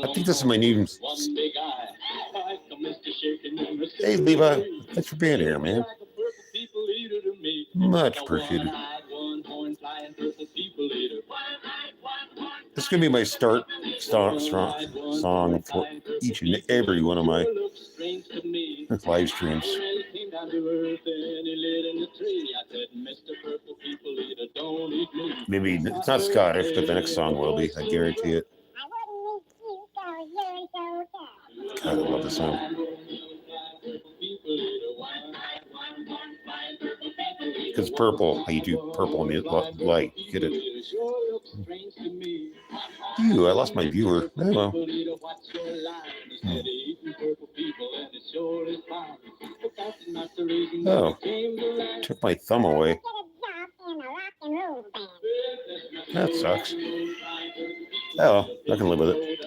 I think this is my new. Hey, Levi, thanks for being here, man. Much appreciated. This is going to be my start song for each and every one of my live streams. Maybe it's not Scottish, but the next song will be. I guarantee it. God, I love this song. Because purple, how you do purple light, get it? Ew, I lost my viewer. Oh, well. Oh, took my thumb away. That sucks. Oh, I can live with it.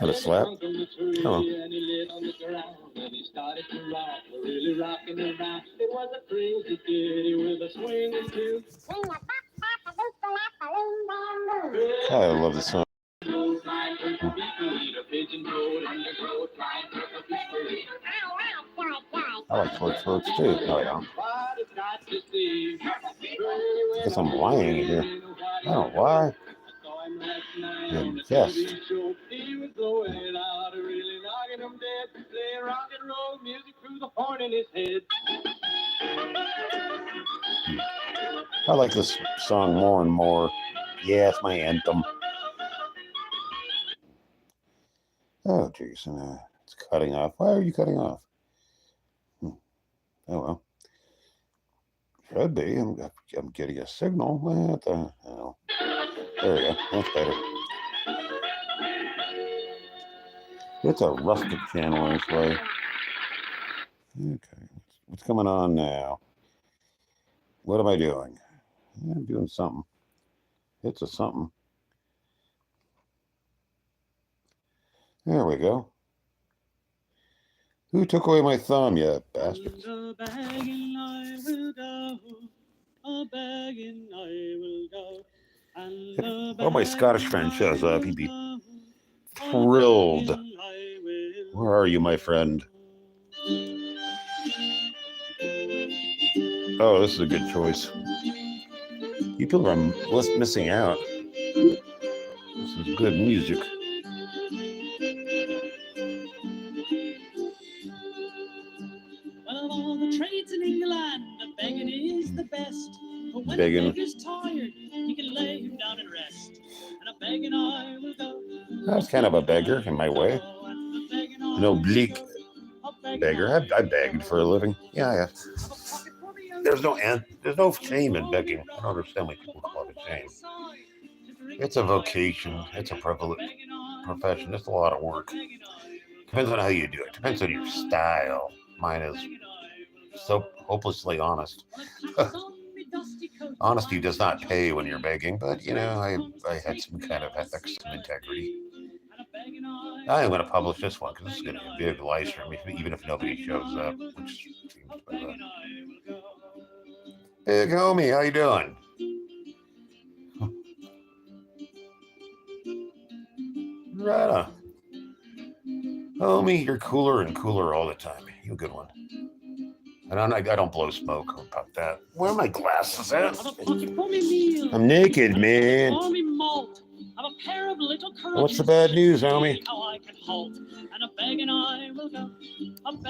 What a slap. Oh. Oh, I love this song. I like short throats too. No, I don't. I guess I'm lying here. I don't know why. Yes. I like this song more and more. Yeah, it's my anthem. Oh, Jason, it's cutting off. Why are you cutting off? Oh, well. Should be. I'm getting a signal. What the hell? There we go. That's better. It's a rustic channel anyway. Okay. What's coming on now? What am I doing? I'm doing something. It's a something. There we go. Who took away my thumb, you bastards? If all my Scottish friend shows up, he'd be thrilled. Where are you, my friend? Oh, this is a good choice. You people are missing out. This is good music. Well, of all the trades in England, begging is the best. But when Begging. the beggar's tired, he can lay him down and rest. And a begging I will go. I was kind of a beggar in my way. An oblique beggar. I begged for a living. Yeah. There's no shame in begging. I don't understand why people call it a shame. It's a vocation. It's a profession. It's a lot of work. Depends on how you do it. Depends on your style. Mine is so hopelessly honest. Honesty does not pay when you're begging, but I had some kind of ethics and integrity. I am going to publish this one because this is going to be a big live stream, even if nobody shows up. Which seems Big homie, how you doing? Right on. Homie, you're cooler and cooler all the time. You a good one. And I don't blow smoke about that. Where are my glasses at? I'm naked, man. What's the bad news, homie? I'm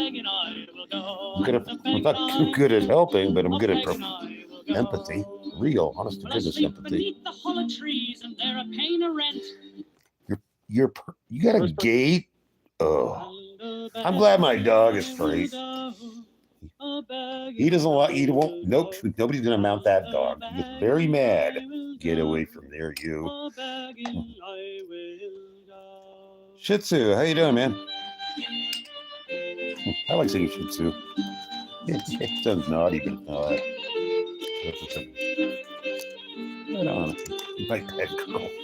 not too good at helping, but I'm good at empathy. Real, honest to goodness empathy. You got a gate? Oh. I'm glad my dog is straight. He doesn't want, nope, nobody's going to mount that dog. He's very mad. Get away from there, you. Shih Tzu, how you doing, man? I like saying Shih Tzu. It sounds naughty, but not. Right on. My pet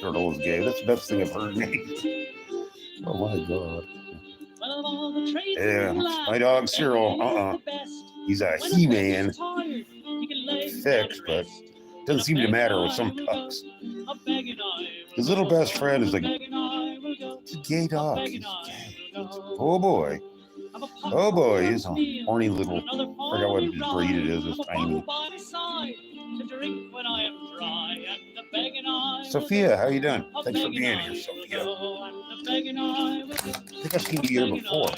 turtle is gay. That's the best thing I've heard, mate. Oh my God. Yeah, my dog Cyril. He's a When a He-Man beggar's tired, he can lay him down fix, and but rest. doesn't seem to matter with some pups. His little best friend is it's a gay dog. He's gay. Oh boy. Oh boy, he's a horny little, I forgot what his breed it is, it's tiny. Sophia, how you doing? Thanks for being here, Sophia. I think I've seen you here before.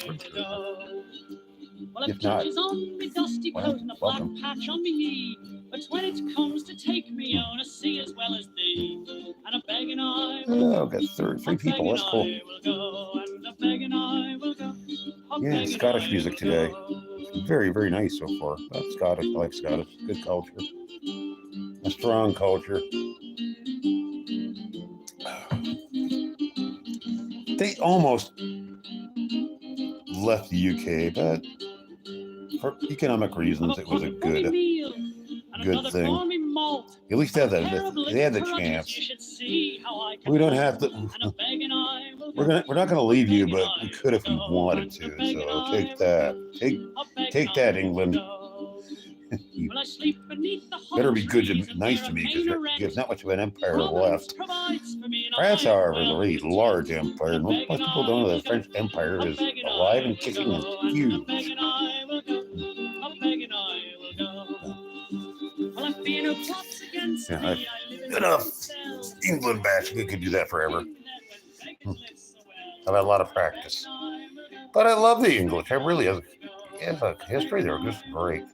Well, If I've not, patches on me dusty well, coat and a black welcome. patch on me knee. But when it comes to take me on a sea as well as thee, and a begging I will Oh, got three people. That's cool. Yeah, Scottish music today. Very, very nice so far. That's Scottish. I like Scottish. Good culture. A strong culture. They almost left the UK, but for economic reasons, it was a good thing. At least they had the chance. We don't have to. We're not gonna leave you, but we could if we wanted to. So take that, England. You better be good and nice to me because there's not much of an empire left. France, however, is a really large empire. Most people don't know that the French Empire is alive and kicking and huge. Yeah, enough England bashing. We could do that forever. I've had a lot of practice. But I love the English. I really have a history. They're just great.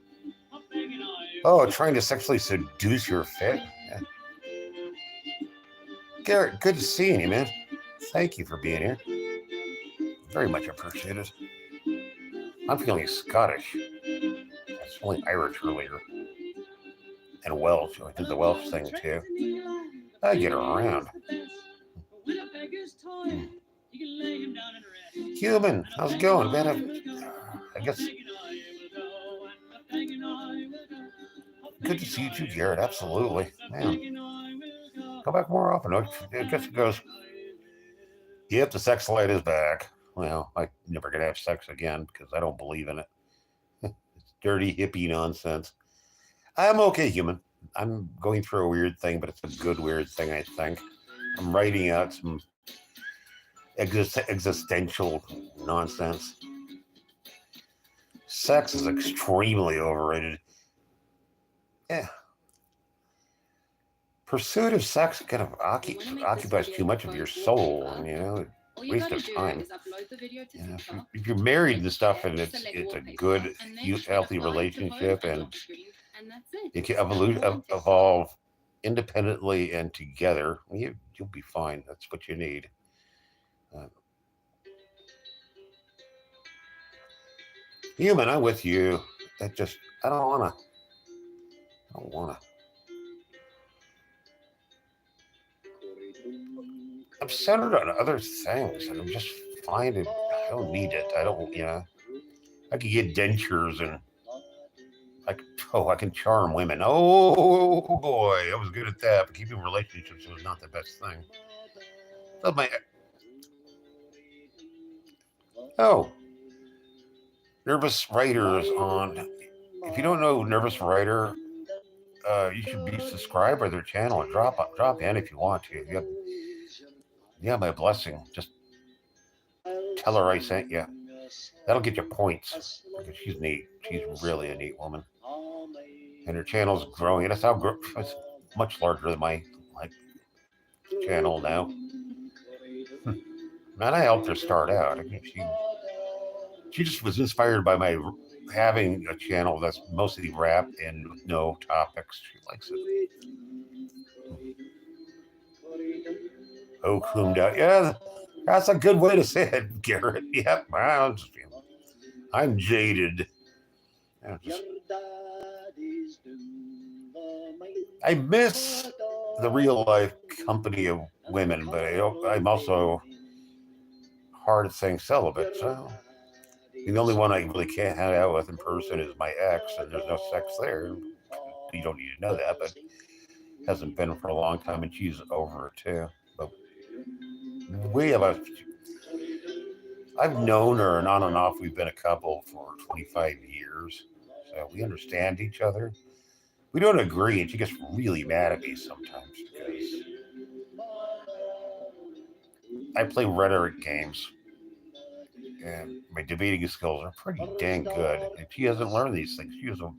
Oh, trying to sexually seduce your fit? Yeah. Garrett, good to see you, man. Thank you for being here. Very much appreciated. I'm feeling Scottish. That's only Irish earlier. And Welsh. I did the Welsh thing too. I get around. Cuban, how's it going? Man, I guess. Good to see you too, Garrett. Absolutely. Man. Come back more often. I guess it goes. Yep, the sex light is back. Well, I'm never going to have sex again because I don't believe in it. It's dirty hippie nonsense. I'm okay, human. I'm going through a weird thing, but it's a good weird thing, I think. I'm writing out some existential nonsense. Sex is extremely overrated. Yeah. Pursuit of sex kind of occupies too much of your soul, and waste of time. Yeah, if you're married and stuff, and it's a good, healthy relationship, and it can evolve independently and together, you'll be fine. That's what you need. Human, I'm with you. I don't wanna. I'm centered on other things, and I'm just finding I don't need it. I don't, I could get dentures and I can charm women. Oh boy, I was good at that, but keeping relationships was not the best thing. Nervous Writer is on. If you don't know Nervous Writer, you should be subscribed to their channel and drop in if you want to. Yeah, my blessing. Just tell her I sent you. That'll get you points because she's neat. She's really a neat woman, and her channel's growing. It's much larger than my channel now. Man, I helped her start out. I mean, she just was inspired by my having a channel that's mostly rap and no topics. She likes it. Oh, coomed out. Yeah, that's a good way to say it, Garrett. Yep, I'm jaded. I miss the real life company of women, but I'm also hard at saying celibate. So the only one I really can't hang out with in person is my ex, and there's no sex there. You don't need to know that, but hasn't been for a long time, and she's over it too. But I've known her, and on and off, we've been a couple for 25 years. So we understand each other. We don't agree, and she gets really mad at me sometimes because I play rhetoric games, and my debating skills are pretty dang good. And she hasn't learned these things. She was a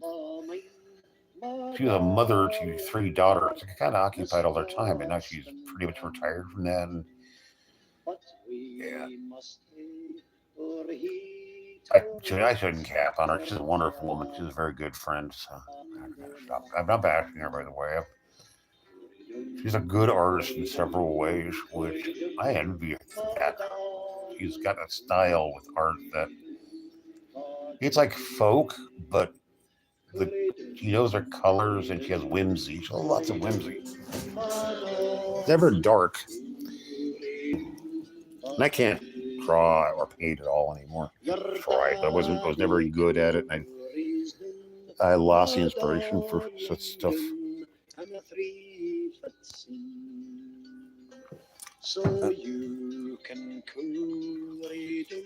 mother to three daughters. She kind of occupied all their time, and now she's pretty much retired from that. And yeah, I shouldn't cap on her. She's a wonderful woman. She's a very good friend. So I'm gonna stop. I'm not bashing her, by the way. She's a good artist in several ways, which I envy. That she's got a style with art that it's like folk, but she knows her colors and she has whimsy. She has lots of whimsy. It's never dark. And I can't draw or paint at all anymore. I tried, but I was never very good at it. And I lost the inspiration for such stuff.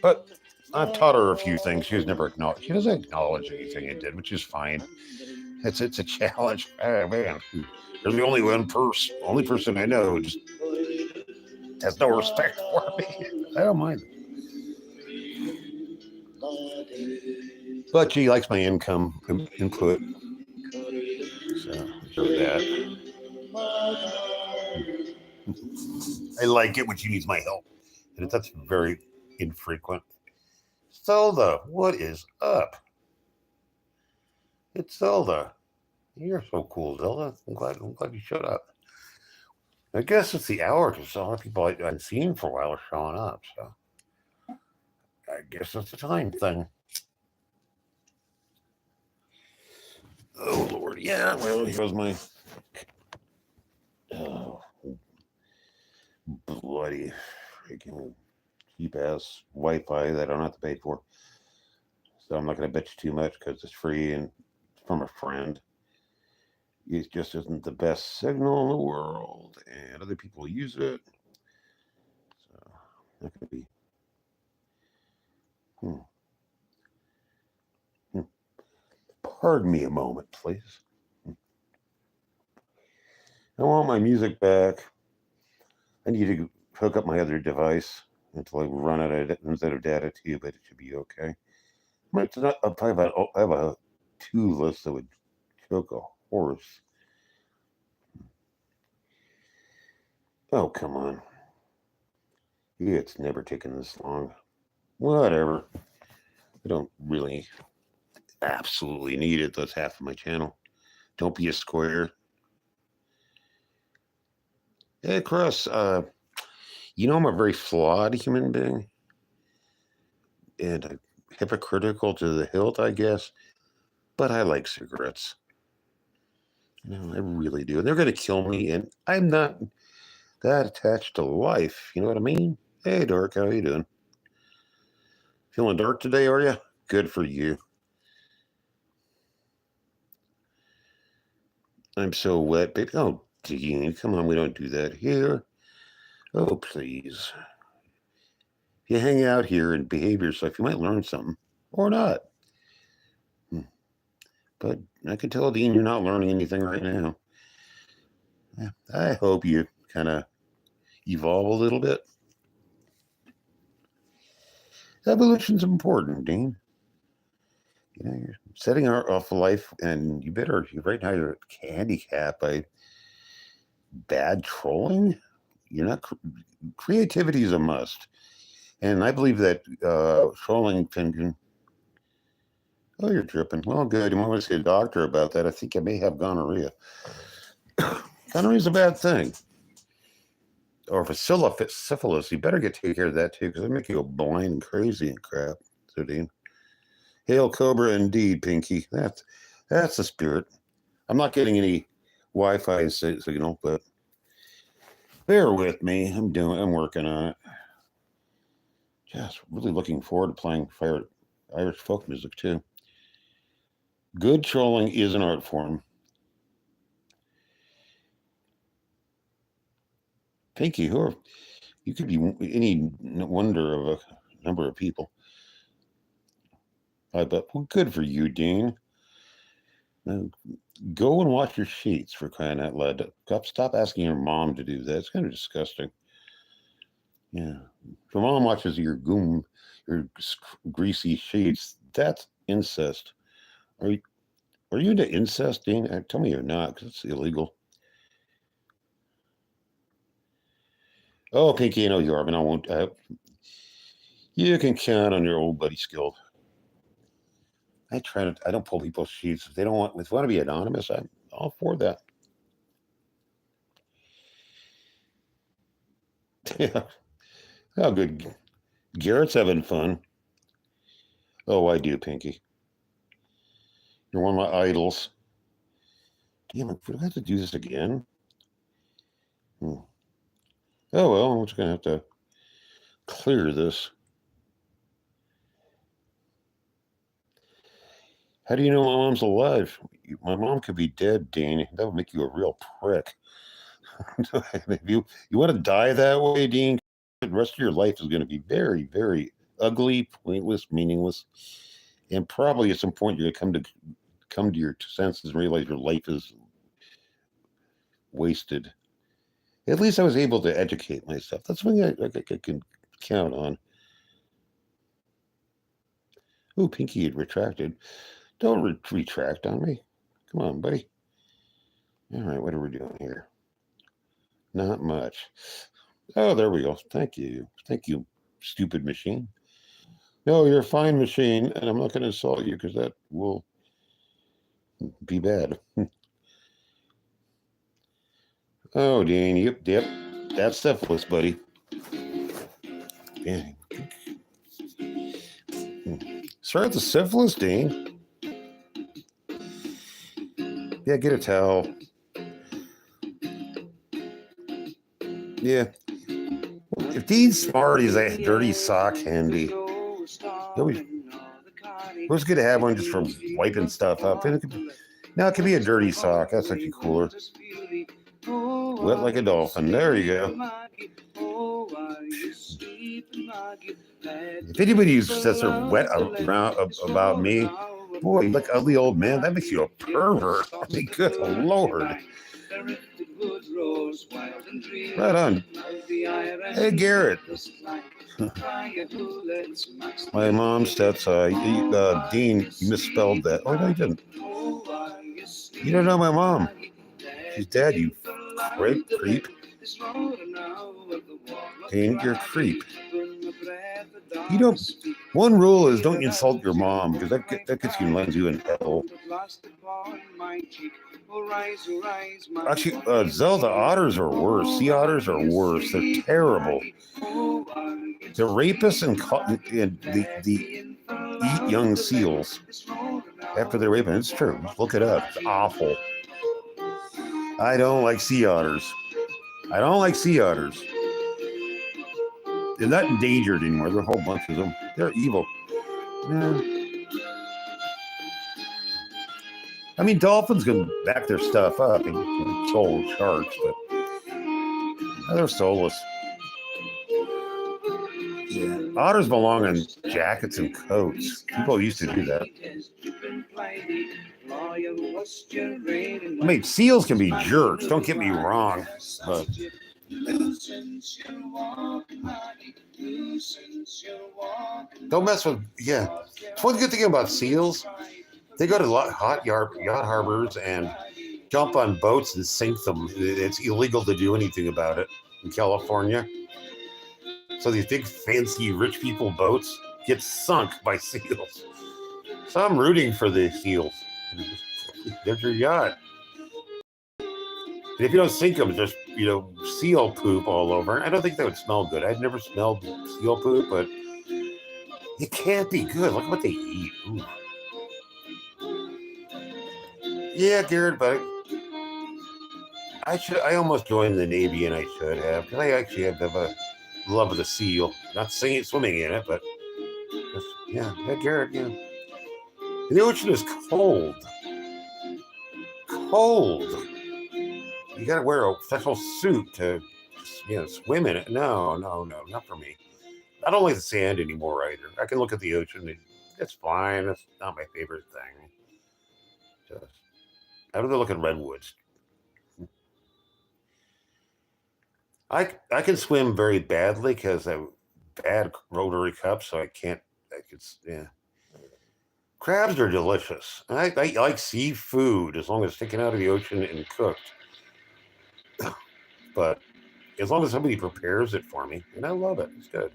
But I've taught her a few things. She doesn't acknowledge anything I did, which is fine. It's a challenge. Oh, man, there's the only person I know who just has no respect for me. I don't mind. But she likes my input. So that. I like it when she needs my help. And that's very infrequent. Zelda, what is up? It's Zelda. You're so cool, Zelda. I'm glad you showed up. I guess it's the hour because a lot of people I haven't seen for a while are showing up. So I guess it's a time thing. Oh, Lord. Yeah, well, here's my bloody freaking cheap-ass Wi-Fi that I don't have to pay for. So I'm not going to bet you too much because it's free and it's from a friend. It just isn't the best signal in the world, and other people use it. So that could be. Pardon me a moment, please. I want my music back. I need to hook up my other device until I run out of data too, but it should be okay. I have a two list that would choke a horse. Oh, come on. Yeah, it's never taken this long. Whatever. I don't really absolutely need it. That's half of my channel. Don't be a square. Hey, Chris, I'm a very flawed human being. And hypocritical to the hilt, I guess. But I like cigarettes. I really do. And they're going to kill me, and I'm not that attached to life. You know what I mean? Hey, Dark, how you doing? Feeling dark today, are you? Good for you. I'm so wet, baby. Oh, Dean, come on, we don't do that here. Oh, please. If you hang out here and behave yourself, you might learn something. Or not. But I can tell, Dean, you're not learning anything right now. I hope you kind of evolve a little bit. Evolution's important, Dean. You're setting off life, and right now you're handicapped by bad trolling. You're not. Creativity is a must. And I believe that trolling can. Oh, you're dripping. Well, good. You want to see a doctor about that? I think I may have gonorrhea. Gonorrhea is a bad thing. Or if it's syphilis, you better take care of that too, because they make you go blind and crazy and crap. So, Dean. Hail Cobra, indeed, Pinky. That's the spirit. I'm not getting any Wi-Fi signal, but bear with me. I'm working on it. Just really looking forward to playing Irish folk music too. Good trolling is an art form. Thank you. You could be any wonder of a number of people. But good for you, Dean. Now, go and wash your sheets for crying out loud. Stop asking your mom to do that. It's kind of disgusting. Yeah. If your mom watches your greasy sheets, that's incest. Are you, are you into incest, Dean? Tell me you're not, because it's illegal. Oh, Pinky, I know you are, but I won't. You can count on your old buddy Skill. I don't pull people's sheets. If they don't want to be anonymous, I'm all for that. Yeah. Oh, good. Garrett's having fun. Oh, I do, Pinky. You're one of my idols. Damn it, do I have to do this again? Oh, well, I'm just going to have to clear this. How do you know my mom's alive? My mom could be dead, Dean. That would make you a real prick. If you want to die that way, Dean, the rest of your life is going to be very, very ugly, pointless, meaningless, and probably at some point you're going to come to your senses and realize your life is wasted. At least I was able to educate myself. That's one thing I can count on. Ooh, Pinky had retracted. Don't retract on me. Come on, buddy. All right, what are we doing here? Not much. Oh, there we go. Thank you. Thank you, stupid machine. No, you're a fine machine, and I'm not going to insult you because that will be bad. Oh, Dean, yep. That's syphilis, buddy. Yeah. Start the syphilis, Dean. Yeah, get a towel. Yeah. If Dean's smart, he's a dirty sock handy. It was good to have one just for wiping stuff up. It could be a dirty sock. That's actually cooler. Wet like a dolphin. There you go. If anybody says they're wet around about me, boy, you look ugly old man. That makes you a pervert. I mean, good Lord. Right on. Hey, Garrett. My mom's, that's Dean, you misspelled that. Oh, no, you didn't. You don't know my mom. She's dead, you creep. Dean, you're a creep. You don't. One rule is don't insult your mom because that gets you and lands you in hell. Actually, Zelda otters are worse. Sea otters are worse. They're terrible. They're rapists and they eat young seals after they're raping. It's true. Look it up. It's awful. I don't like sea otters. I don't like sea otters. They're not endangered anymore. There are a whole bunch of them. They're evil. Yeah. I mean, dolphins can back their stuff up and control sharks, but they're soulless. Yeah. Otters belong in jackets and coats. People used to do that. I mean, seals can be jerks. Don't get me wrong, but don't mess with. Yeah, it's one good thing about seals. They go to hot yacht harbors and jump on boats and sink them. It's illegal to do anything about it in California. So these big fancy rich people boats get sunk by seals. So I'm rooting for the seals. There's your yacht. And if you don't sink them, just seal poop all over. I don't think that would smell good. I've never smelled seal poop, but it can't be good. Look at what they eat. Ooh. Yeah, Garrett, but I almost joined the Navy, and I should have, because I actually have a love of the seal. Not swimming in it, but yeah, Garrett, yeah. And the ocean is cold. Cold. You got to wear a special suit to, swim in it. No, not for me. I don't like the sand anymore either. I can look at the ocean. It's fine. It's not my favorite thing. How do they look in redwoods? I can swim very badly because I have bad rotary cups, so I can't. Yeah. Crabs are delicious. I like seafood as long as it's taken out of the ocean and cooked. But as long as somebody prepares it for me, and I love it, it's good.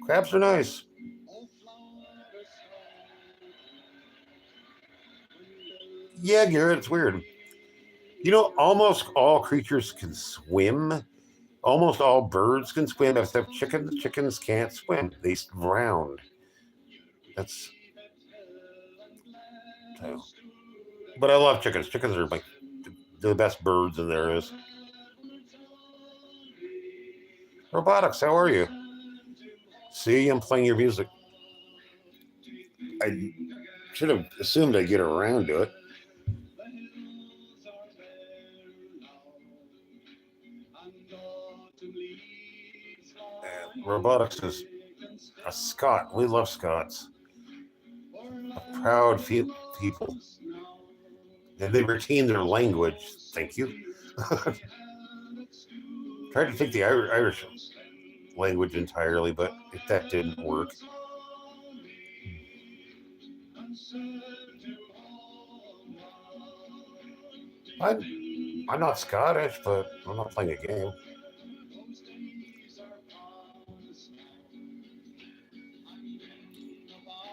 Crabs are nice. Yeah, Garrett, it's weird. You know, almost all creatures can swim. Almost all birds can swim, except chickens. Chickens can't swim; they drown. That's. So. But I love chickens. Chickens are like the best birds that there is. Robotics, how are you? See, I'm playing your music. I should have assumed I'd get around to it. Robotics is a Scot. We love Scots. A proud people. And they retain their language. Thank you. Tried to take the Irish language entirely, but that didn't work. I'm not Scottish, but I'm not playing a game.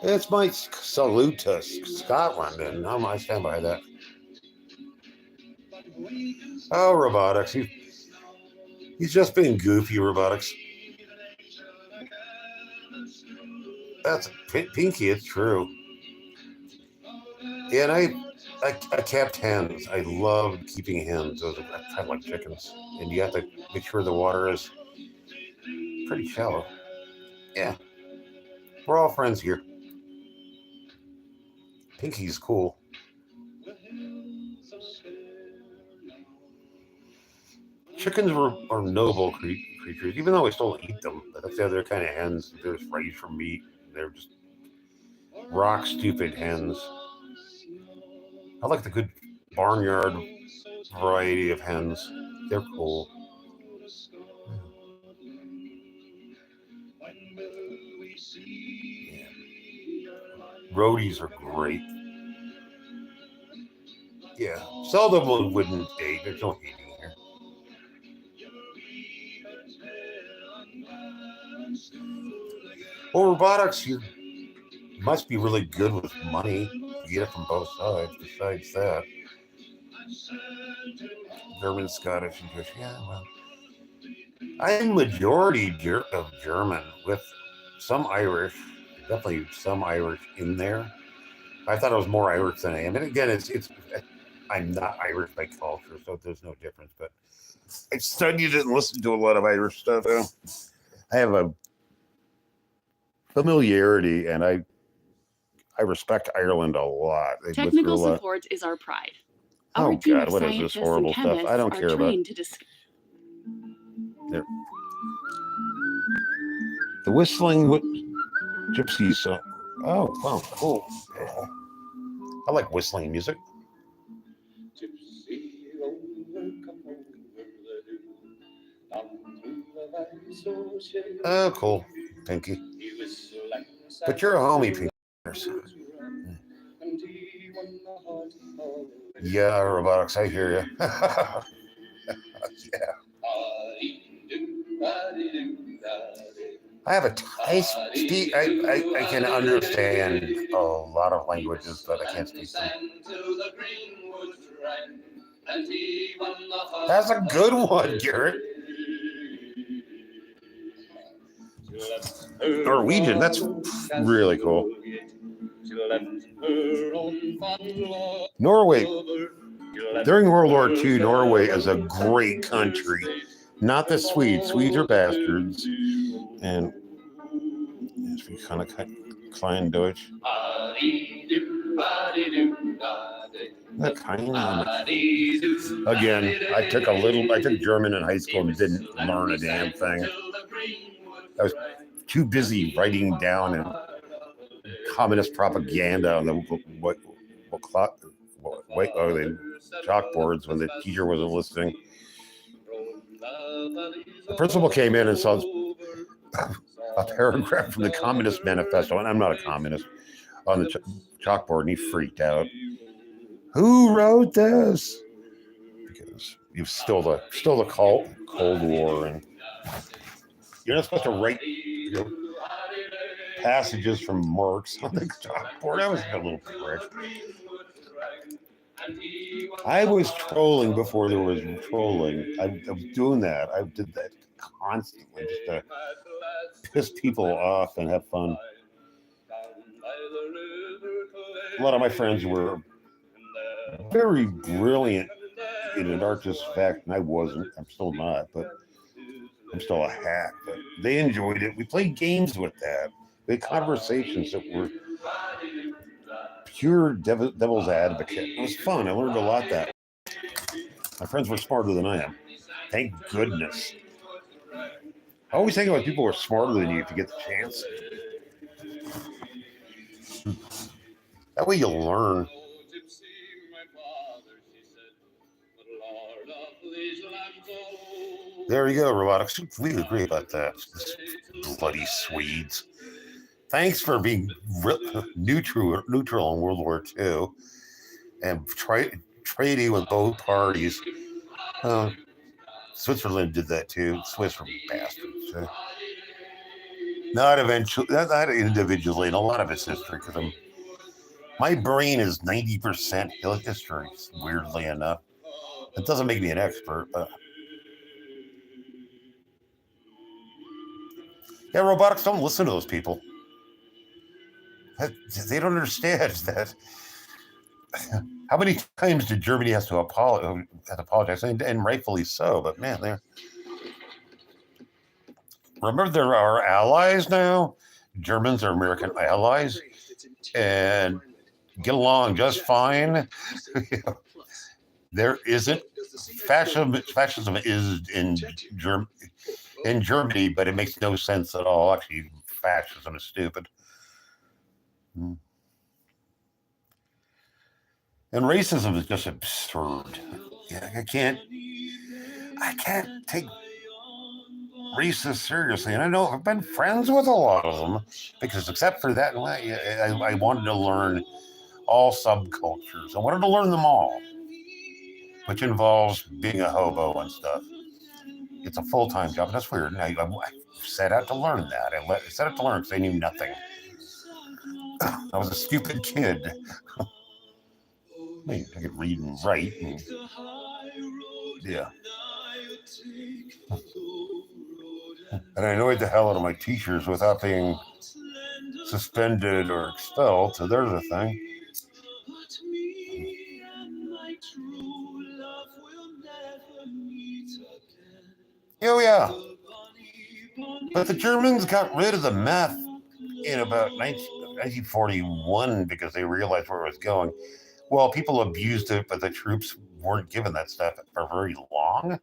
It's my salute to Scotland, and I stand by that. Oh, Robotics. He's just being goofy, Robotics. That's Pinky, it's true. And I kept hens. I love keeping hens. Those are kind of like chickens. And you have to make sure the water is pretty shallow. Yeah. We're all friends here. Pinky's cool. Chickens are noble creatures, even though I still eat them. But that's the other kind of hens. They're just raised for meat. They're just rock stupid hens. I like the good barnyard variety of hens. They're cool. Yeah. Roadies are great. Yeah, seldom wouldn't date. There's no hating here. Well, Robotics, you must be really good with money. You get it from both sides. Besides that, German, Scottish, and Jewish. Yeah, well, I'm majority of German with some Irish. Definitely some Irish in there. I thought I was more Irish than I am. And again, it's I'm not Irish by culture, so there's no difference. But I studied it and listened to a lot of Irish stuff. I have a familiarity, and I respect Ireland a lot. Technical support is our pride. Our Oh God, what is this horrible stuff? I don't care about there. The whistling gypsy song. Oh, wow, cool. I like whistling music. Oh, cool, Pinky. But you're a homie, Pinky. Yeah, Robotics, I hear you. Yeah. I have I can understand a lot of languages, but I can't speak them. That's a good one, Garrett. Norwegian, that's really cool. Norway. During World War II, Norway is a great country. Not the Swedes. Swedes are bastards. And as we kind of Klein Deutsch. Again, I took German in high school and didn't learn a damn thing. I was too busy writing down and communist propaganda on the the chalkboards when the teacher wasn't listening. The principal came in and saw a paragraph from the Communist Manifesto, and I'm not a communist, on the chalkboard, and he freaked out. Who wrote this? Because you've still the Cold War, and you're not supposed to write passages from Marx on the chalkboard. I was a little prick. I was trolling before there was trolling. I was doing that. I did that constantly just to piss people off and have fun. A lot of my friends were very brilliant in an artist fact, and I wasn't. I'm still not, but I'm still a hack. But they enjoyed it. We played games with that. We had conversations that were pure devil's advocate. It was fun. I learned a lot that. My friends were smarter than I am. Thank goodness. I always think about people who are smarter than you if you get the chance. That way you'll learn. There you go, robotics. We agree about that. Bloody Swedes. Thanks for being neutral in World War II and trading with both parties. Switzerland did that too. Swiss were bastards. Not individually, and a lot of it's history because my brain is 90% history. Weirdly enough, it doesn't make me an expert, but yeah, robotics don't listen to those people. They don't understand that. How many times did Germany have to apologize, and rightfully so? But man, remember they're our allies now. Germans are American allies, and get along just fine. There isn't fascism is in Germany, but it makes no sense at all. Actually, fascism is stupid. And racism is just absurd. Yeah, I can't take racists seriously. And I know I've been friends with a lot of them because except for that, I wanted to learn all subcultures. I wanted to learn them all, which involves being a hobo and stuff. It's a full-time job. That's weird. And I set out to learn that. I set out to learn because I knew nothing. I was a stupid kid. I could read and write. Yeah. And I annoyed the hell out of my teachers without being suspended or expelled. So there's a thing. Oh, yeah. But the Germans got rid of the meth in about 1941 because they realized where it was going. Well, people abused it, but the troops weren't given that stuff for very long.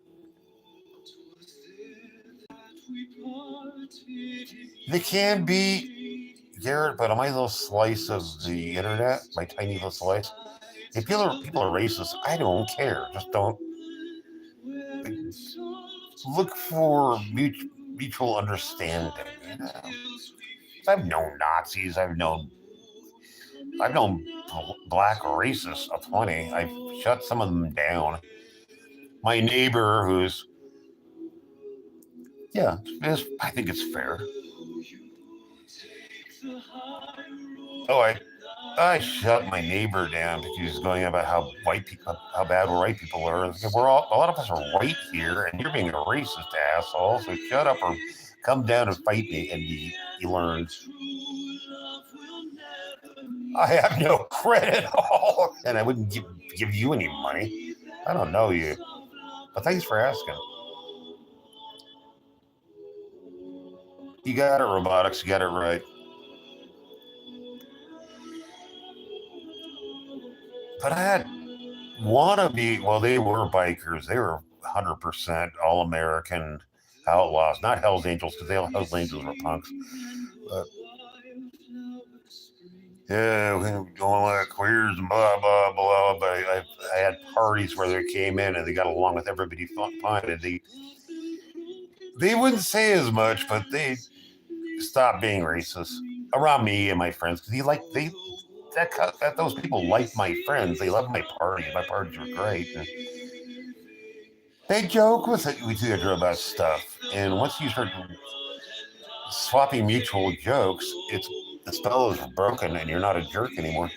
They can be, Garrett, but on my little slice of the internet, my tiny little slice, if people are racist, I don't care. Just don't look for mutual understanding. You know? I've known Nazis. I've known black racists aplenty. I've shut some of them down. My neighbor, who's I think it's fair. Oh, I shut my neighbor down because he was going about how bad white people are. And a lot of us are white here, and you're being a racist asshole. So shut up or come down and fight me. And he learns. I have no credit at all, and I wouldn't give you any money. I don't know you, but thanks for asking. You got it, robotics. You got it right. But I had wannabe. Well, they were bikers. They were 100% all-American outlaws, not Hell's Angels, because Hell's Angels were punks. But yeah, we don't like queers and blah blah blah. But I had parties where they came in and they got along with everybody fine, and they wouldn't say as much, but they stopped being racist around me and my friends because that those people liked my friends. They loved my parties. My parties were great. And they joke with each other about stuff, and once you start swapping mutual jokes, the spell is broken, and you're not a jerk anymore.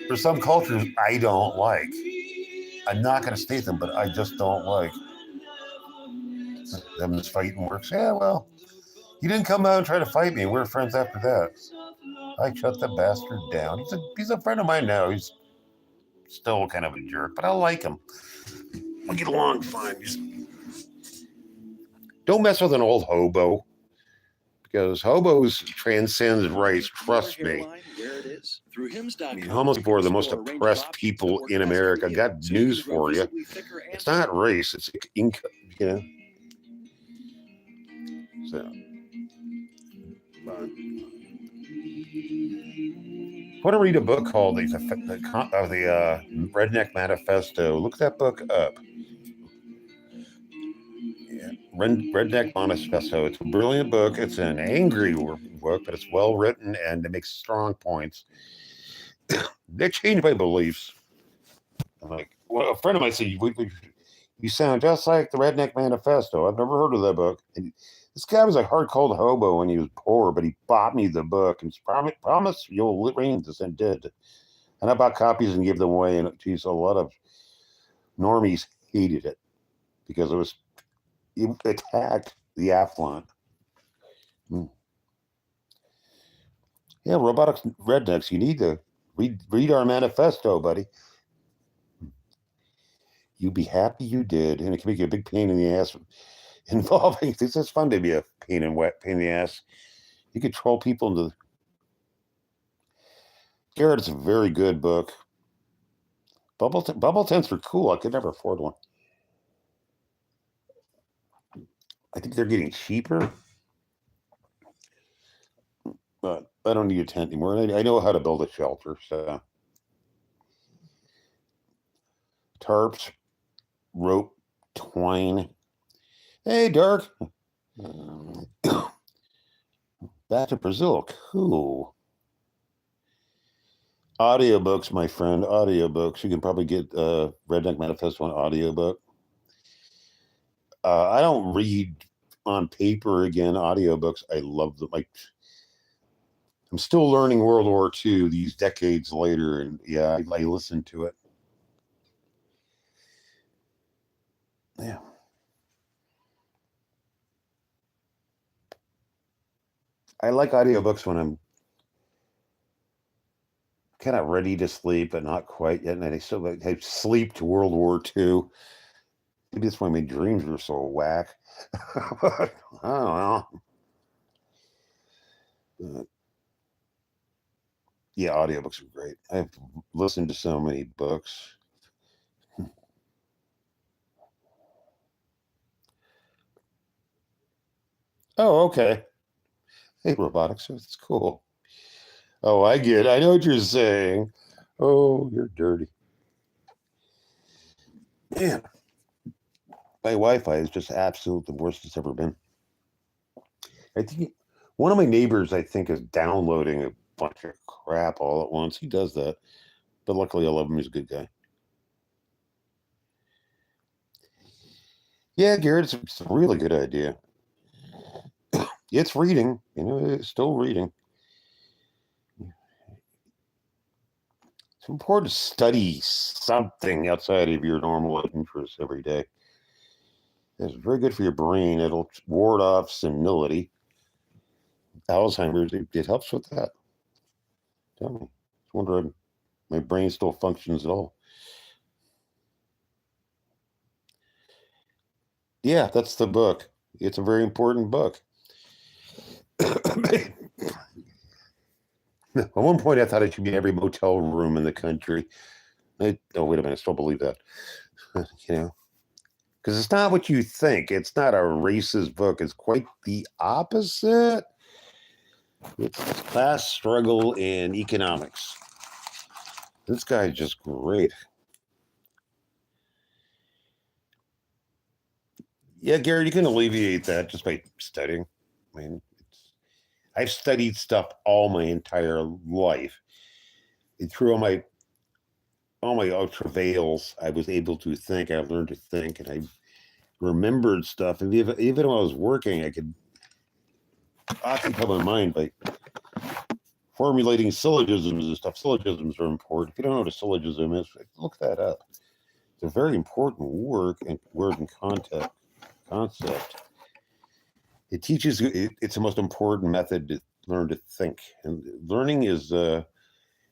There's some cultures I don't like. I'm not going to state them, but I just don't like them. This fighting works. Yeah, well, he didn't come out and try to fight me. We're friends after that. I shut the bastard down. He's a friend of mine now. He's still kind of a jerk, but I like him. We'll get along fine. Just don't mess with an old hobo, because hobos transcend race. Trust me. Homeless people are the most oppressed people in America. I got news for you. It's not race. It's income. You know. So. I want to read a book called the Redneck Manifesto. Look that book up. Yeah. Redneck Manifesto. It's a brilliant book. It's an angry book, but it's well written and it makes strong points. They changed my beliefs. I'm like, well, a friend of mine said, you sound just like the Redneck Manifesto. I've never heard of that book. And this guy was a hard-cold hobo when he was poor, but he bought me the book and promised you'll read this, and did. And I bought copies and gave them away. And geez, a lot of normies hated it because it attacked the affluent. Yeah, robotics rednecks, you need to read our manifesto, buddy. You'd be happy you did, and it can make you a big pain in the ass involving. This is fun to be a pain in the ass. You could troll people into. Garrett, it's a very good book. Bubble tents are cool. I could never afford one. I think they're getting cheaper, but I don't need a tent anymore. I know how to build a shelter. So tarps, rope, twine. Hey, Dark. Back to Brazil. Cool. Audiobooks, my friend. Audiobooks. You can probably get Redneck Manifesto on audiobook. I don't read on paper again. Audiobooks. I love them. I'm still learning World War II these decades later, and yeah, I listen to it. Yeah. I like audiobooks when I'm kind of ready to sleep, but not quite yet. And I still I sleep to World War II. Maybe that's why my dreams were so whack. I don't know. Yeah, audiobooks are great. I've listened to so many books. Oh, okay. Hey, robotics, it's cool. Oh, I get it. I know what you're saying. Oh, you're dirty. Man, my Wi-Fi is just absolute the worst it's ever been. I think one of my neighbors, I think, is downloading a bunch of crap all at once. He does that, but luckily I love him. He's a good guy. Yeah, Garrett, it's a really good idea. It's reading, it's still reading. It's important to study something outside of your normal interests every day. It's very good for your brain. It'll ward off senility. Alzheimer's, it helps with that. Tell me. I wonder if my brain still functions at all. Yeah, that's the book. It's a very important book. At one point, I thought it should be in every motel room in the country. Oh, wait a minute. I still believe that. Because it's not what you think. It's not a racist book. It's quite the opposite. It's class struggle in economics. This guy's just great. Yeah, Garrett, you can alleviate that just by studying. I mean, I've studied stuff all my entire life. And through all my travails, I was able to think. I learned to think, and I remembered stuff. And even when I was working, I could occupy my mind by formulating syllogisms and stuff. Syllogisms are important. If you don't know what a syllogism is, look that up. It's a very important word and concept. It teaches you. It's the most important method to learn to think. And learning is an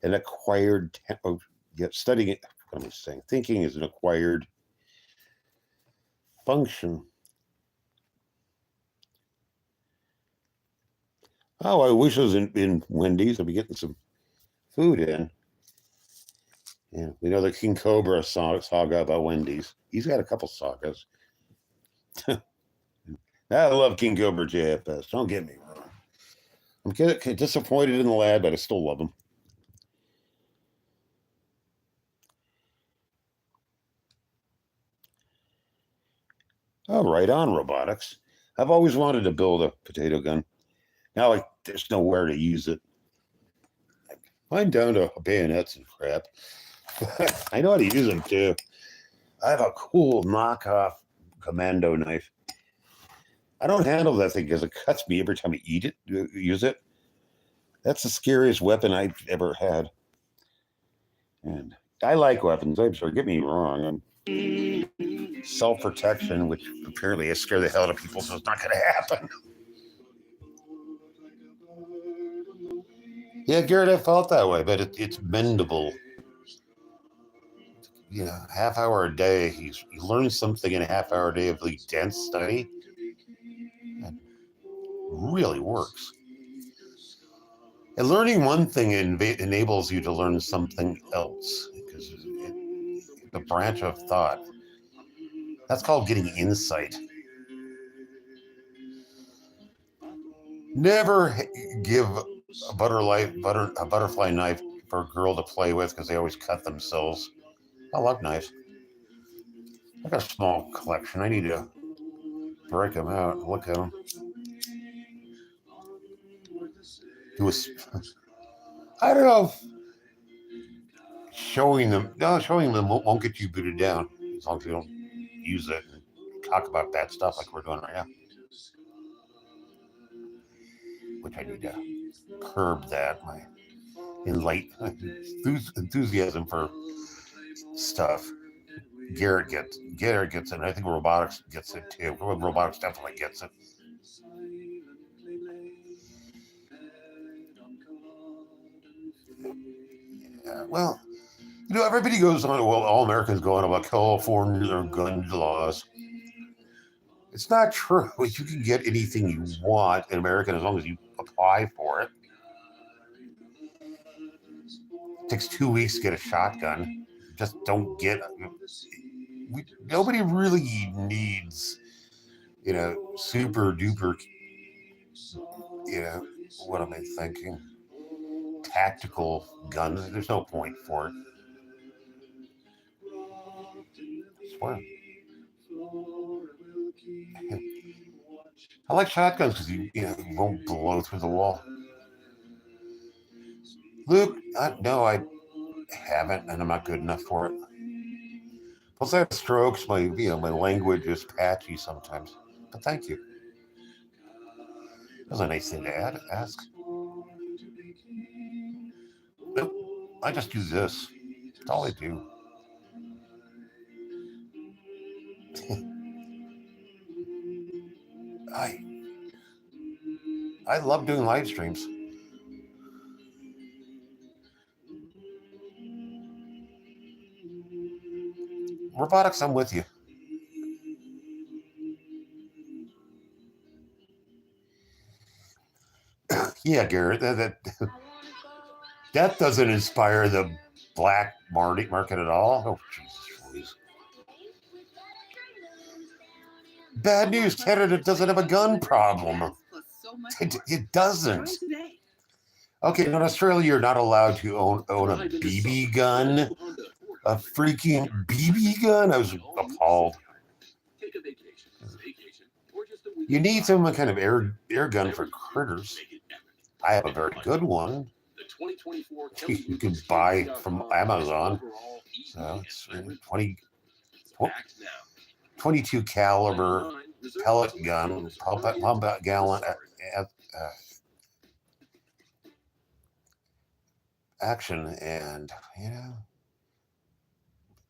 acquired. Studying it. What am I saying? Thinking is an acquired function. Oh, I wish I was in Wendy's. I'd be getting some food in. Yeah, we know the King Cobra saga about Wendy's. He's got a couple sagas. I love King Cobra JFS. Don't get me wrong. I'm getting disappointed in the lad, but I still love him. Oh, right on, robotics. I've always wanted to build a potato gun. Now, there's nowhere to use it. I'm down to bayonets and crap. I know how to use them, too. I have a cool knockoff commando knife. I don't handle that thing because it cuts me every time I use it. That's the scariest weapon I've ever had. And I like weapons. I'm sorry, get me wrong. I'm self-protection, which apparently has scared the hell out of people, so it's not going to happen. Yeah, Garrett, I felt that way, but it's bendable. You know, half hour a day. He learns something in a half hour a day of like dense study. That really works. And learning one thing enables you to learn something else because it's a branch of thought. That's called getting insight. Never give a butterfly knife for a girl to play with because they always cut themselves. I love knives. I got a small collection. I need to break them out. Look at them. I don't know. Showing them won't get you booted down as long as you don't use it and talk about bad stuff like we're doing right now. Which I need to curb that. My enthusiasm for stuff. Garrett gets it. And I think robotics gets it too. Robotics definitely gets it. Yeah, well, you know, everybody goes on. Well, all Americans go on about California or gun laws. It's not true. You can get anything you want in America as long as you apply for it. It takes 2 weeks to get a shotgun. Just don't get. Nobody really needs, super duper. What am I thinking? Tactical guns. There's no point for it. I swear. I like shotguns because you won't blow through the wall. Luke, no, I haven't, and I'm not good enough for it. Plus, I have strokes. My language is patchy sometimes. But thank you. That was a nice thing to ask. Nope, I just do this. That's all I do. I love doing live streams. Robotics, I'm with you. Yeah, Garrett, that doesn't inspire the black market at all. Oh, Jesus, please. Bad news, Canada doesn't have a gun problem. It doesn't. Okay, in Australia, you're not allowed to own a BB gun. A freaking BB gun? I was appalled. You need some kind of air gun for critters. I have a very good one. You can buy from Amazon. So it's 22 caliber pellet gun, pump out gallon action, and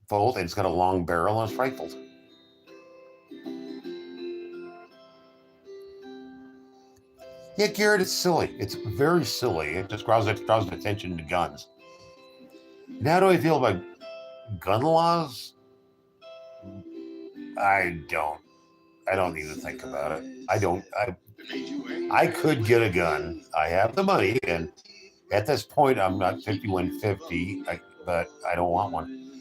both. And it's got a long barrel and it's rifled. Yeah, Garrett, it's silly. It's very silly. It just draws attention to guns. Now, how do I feel about gun laws? I don't even think about it. I could get a gun. I have the money, and at this point, I'm not 5150, but I don't want one.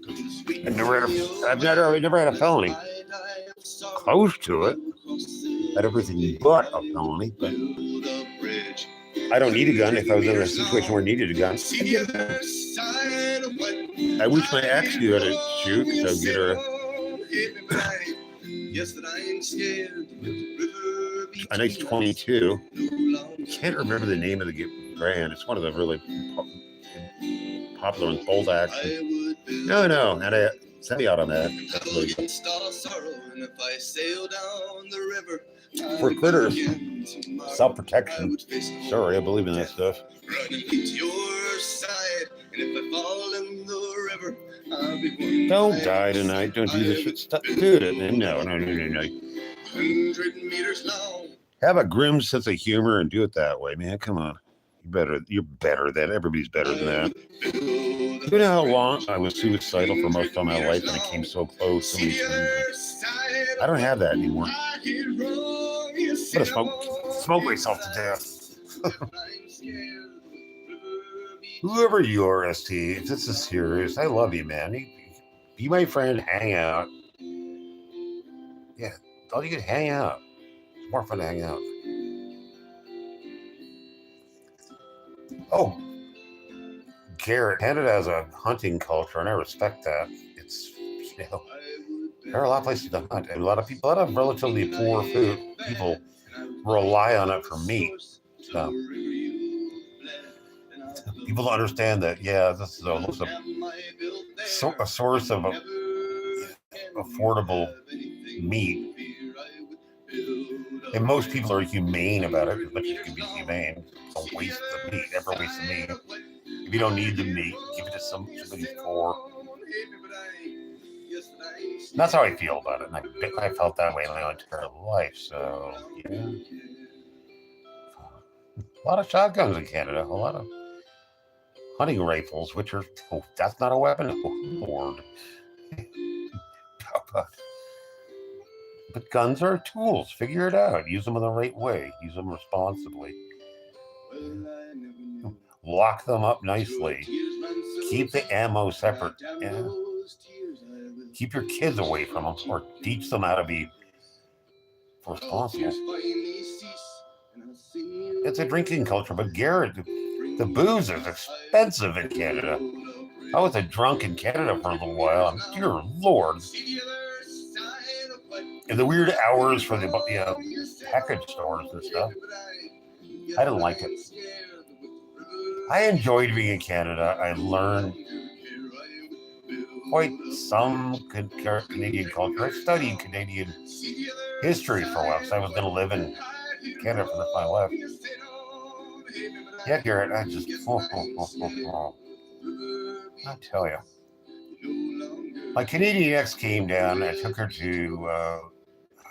I've never had a felony. Close to it. Had everything but a felony, but I don't need a gun. If I was in a situation where I needed a gun, I'd get a gun. I wish my ex knew how to shoot, so I'd get her a nice 22. Can't remember the name of the brand. It's one of the really popular ones, bolt action. No, and I sent me out on that. That's really good. For critters, self-protection. Sorry, I believe in that stuff. Don't die tonight. Don't do this shit. Stop. Dude, no. Have a grim sense of humor and do it that way, man. Come on. You're better than everybody's better than that. You know how long I was suicidal for most of my life and I came so close so many times? I don't have that anymore. I'm gonna smoke myself to death. Whoever you are, ST, if this is serious, I love you, man. Be my friend, hang out. Yeah, all you can hang out. It's more fun to hang out. Oh, Garrett, Canada has a hunting culture, and I respect that. It's, there are a lot of places to hunt, and a lot of relatively poor people rely on it for meat. So people don't understand that. Yeah, this is a source of affordable meat, and most people are humane about it, as much as you can be humane. Don't waste the meat. Never waste the meat. If you don't need the meat, give it to somebody poor. That's how I feel about it, and I felt that way my entire life. So yeah, a lot of shotguns in Canada, a lot of hunting rifles, which are that's not a weapon. Lord. But guns are tools. Figure it out. Use them in the right way. Use them responsibly. Lock them up nicely. Keep the ammo separate. Yeah. Keep your kids away from them, or teach them how to be responsible. It's a drinking culture, but Garrett, the booze is expensive in Canada. I was a drunk in Canada for a little while, and dear Lord. And the weird hours for the package stores and stuff. I didn't like it. I enjoyed being in Canada. I learned quite some Canadian culture. I studied Canadian history for a while, so I was going to live in Canada for the rest of my life. Yeah, Garrett, I just, I tell you. My Canadian ex came down, and I took her to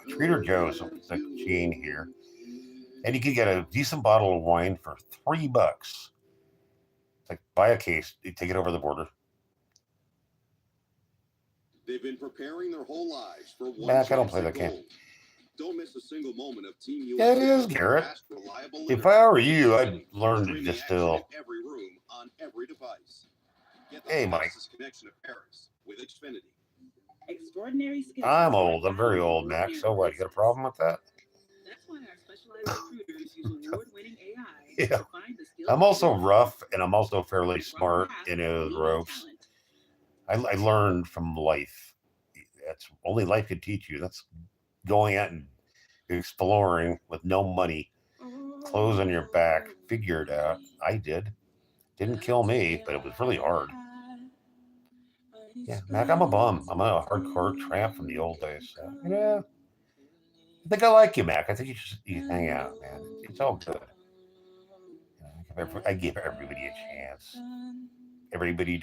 Trader Joe's, the chain here, and you could get a decent bottle of wine for $3. It's like, buy a case, you take it over the border. They've been preparing their whole lives for one. Mac, I don't play that game. Don't miss a single moment of Team USA. Yeah, it is, Garrett. If I were you, I'd learn to distill. Every room on every device. Hey, Mike. Connection to Paris with Xfinity. Extraordinary skills. I'm old. I'm very old, Mac. So what? You got a problem with that? That's why our specialized recruiters use award-winning AI Yeah. To find the skills I'm also that rough and I'm also fairly you smart have in to those lead ropes. talent. I learned from life. That's only life can teach you. That's going out and exploring with no money, clothes on your back. Figure it out. I did. Didn't kill me, but it was really hard. Yeah, Mac, I'm a bum. I'm a hardcore tramp from the old days. So, yeah, I think I like you, Mac. I think you hang out, man. It's all good. I give everybody a chance. Everybody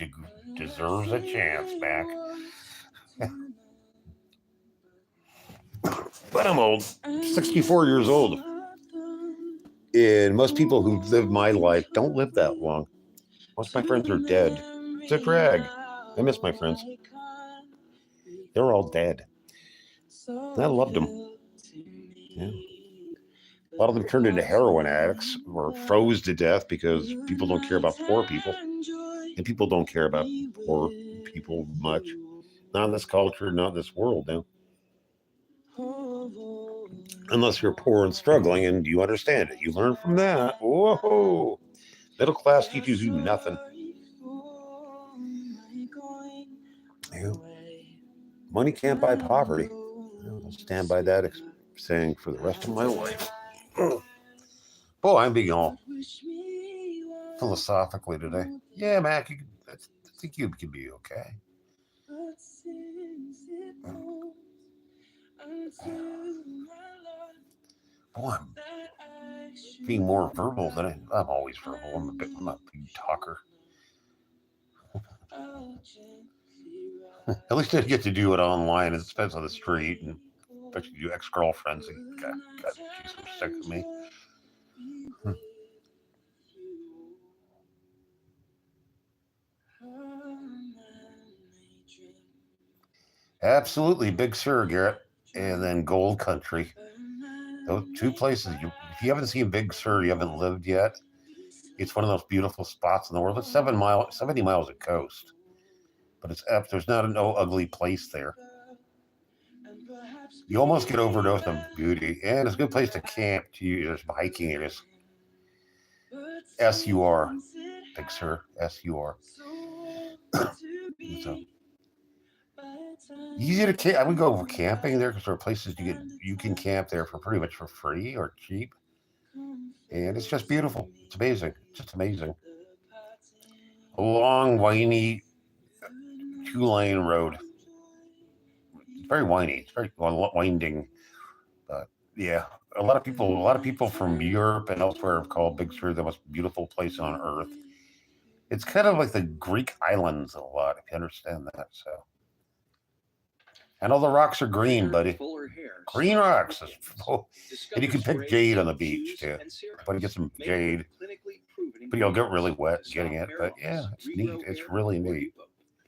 deserves a chance, Mac. But I'm old. 64 years old. And most people who live my life don't live that long. Most of my friends are dead. It's a drag. I miss my friends. They're all dead. And I loved them. Yeah. A lot of them turned into heroin addicts or froze to death because people don't care about poor people. And people don't care about poor people much. Not in this culture, not in this world now. Unless you're poor and struggling and you understand it. You learn from that. Whoa. Middle class teaches you nothing. Yeah. Money can't buy poverty. I'll stand by that saying for the rest of my life. Boy, I'm being all philosophically today. Yeah, Mac, I think you can be okay. Boy, I'm being more verbal than I'm always verbal. I'm a big talker. At least I get to do it online. It depends on the street, and especially do ex-girlfriends. And God, she's so sick of me. Absolutely, Big Sur, Garrett, and then Gold Country. Those two places. If you haven't seen Big Sur, you haven't lived yet. It's one of those beautiful spots in the world. It's 70 miles of coast, but there's not no ugly place there. You almost get overdosed on beauty, and it's a good place to camp too. There's hiking. It is SUR, Big Sur, SUR. So easy to camp. I would go camping there because there are places you can camp there for pretty much for free or cheap, and it's just beautiful. It's amazing, just amazing. A long, windy 2-lane road. It's very windy. It's very winding. But yeah, a lot of people from Europe and elsewhere have called Big Sur the most beautiful place on earth. It's kind of like the Greek islands a lot, if you understand that. So, and all the rocks are green, buddy. Green rocks. And you can pick jade on the beach too. But you get some jade, but you'll get really wet getting it. But yeah, it's neat. It's really neat.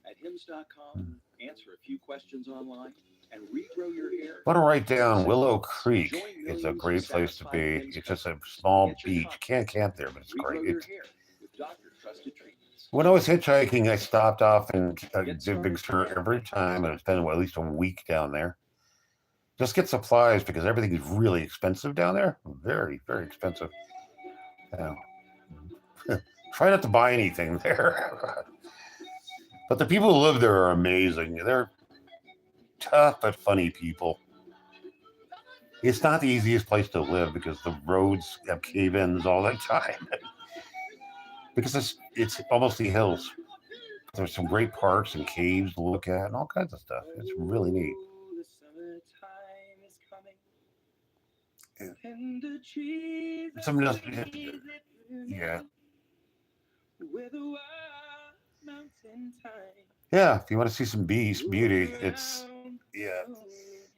At hims.com, answer a few questions online, and regrow your hair. I want to write down Willow Creek is a great place to be. It's just a small beach. Can't camp there, but it's great. When I was hitchhiking, I stopped off and did Big Sur every time, and I spent at least a week down there. Just get supplies because everything is really expensive down there. Very, very expensive. Try not to buy anything there. But the people who live there are amazing. They're tough but funny people. It's not the easiest place to live because the roads have cave-ins all the time. Because it's almost the hills. There's some great parks and caves to look at and all kinds of stuff. It's really neat. Yeah. Yeah, if you want to see some beauty,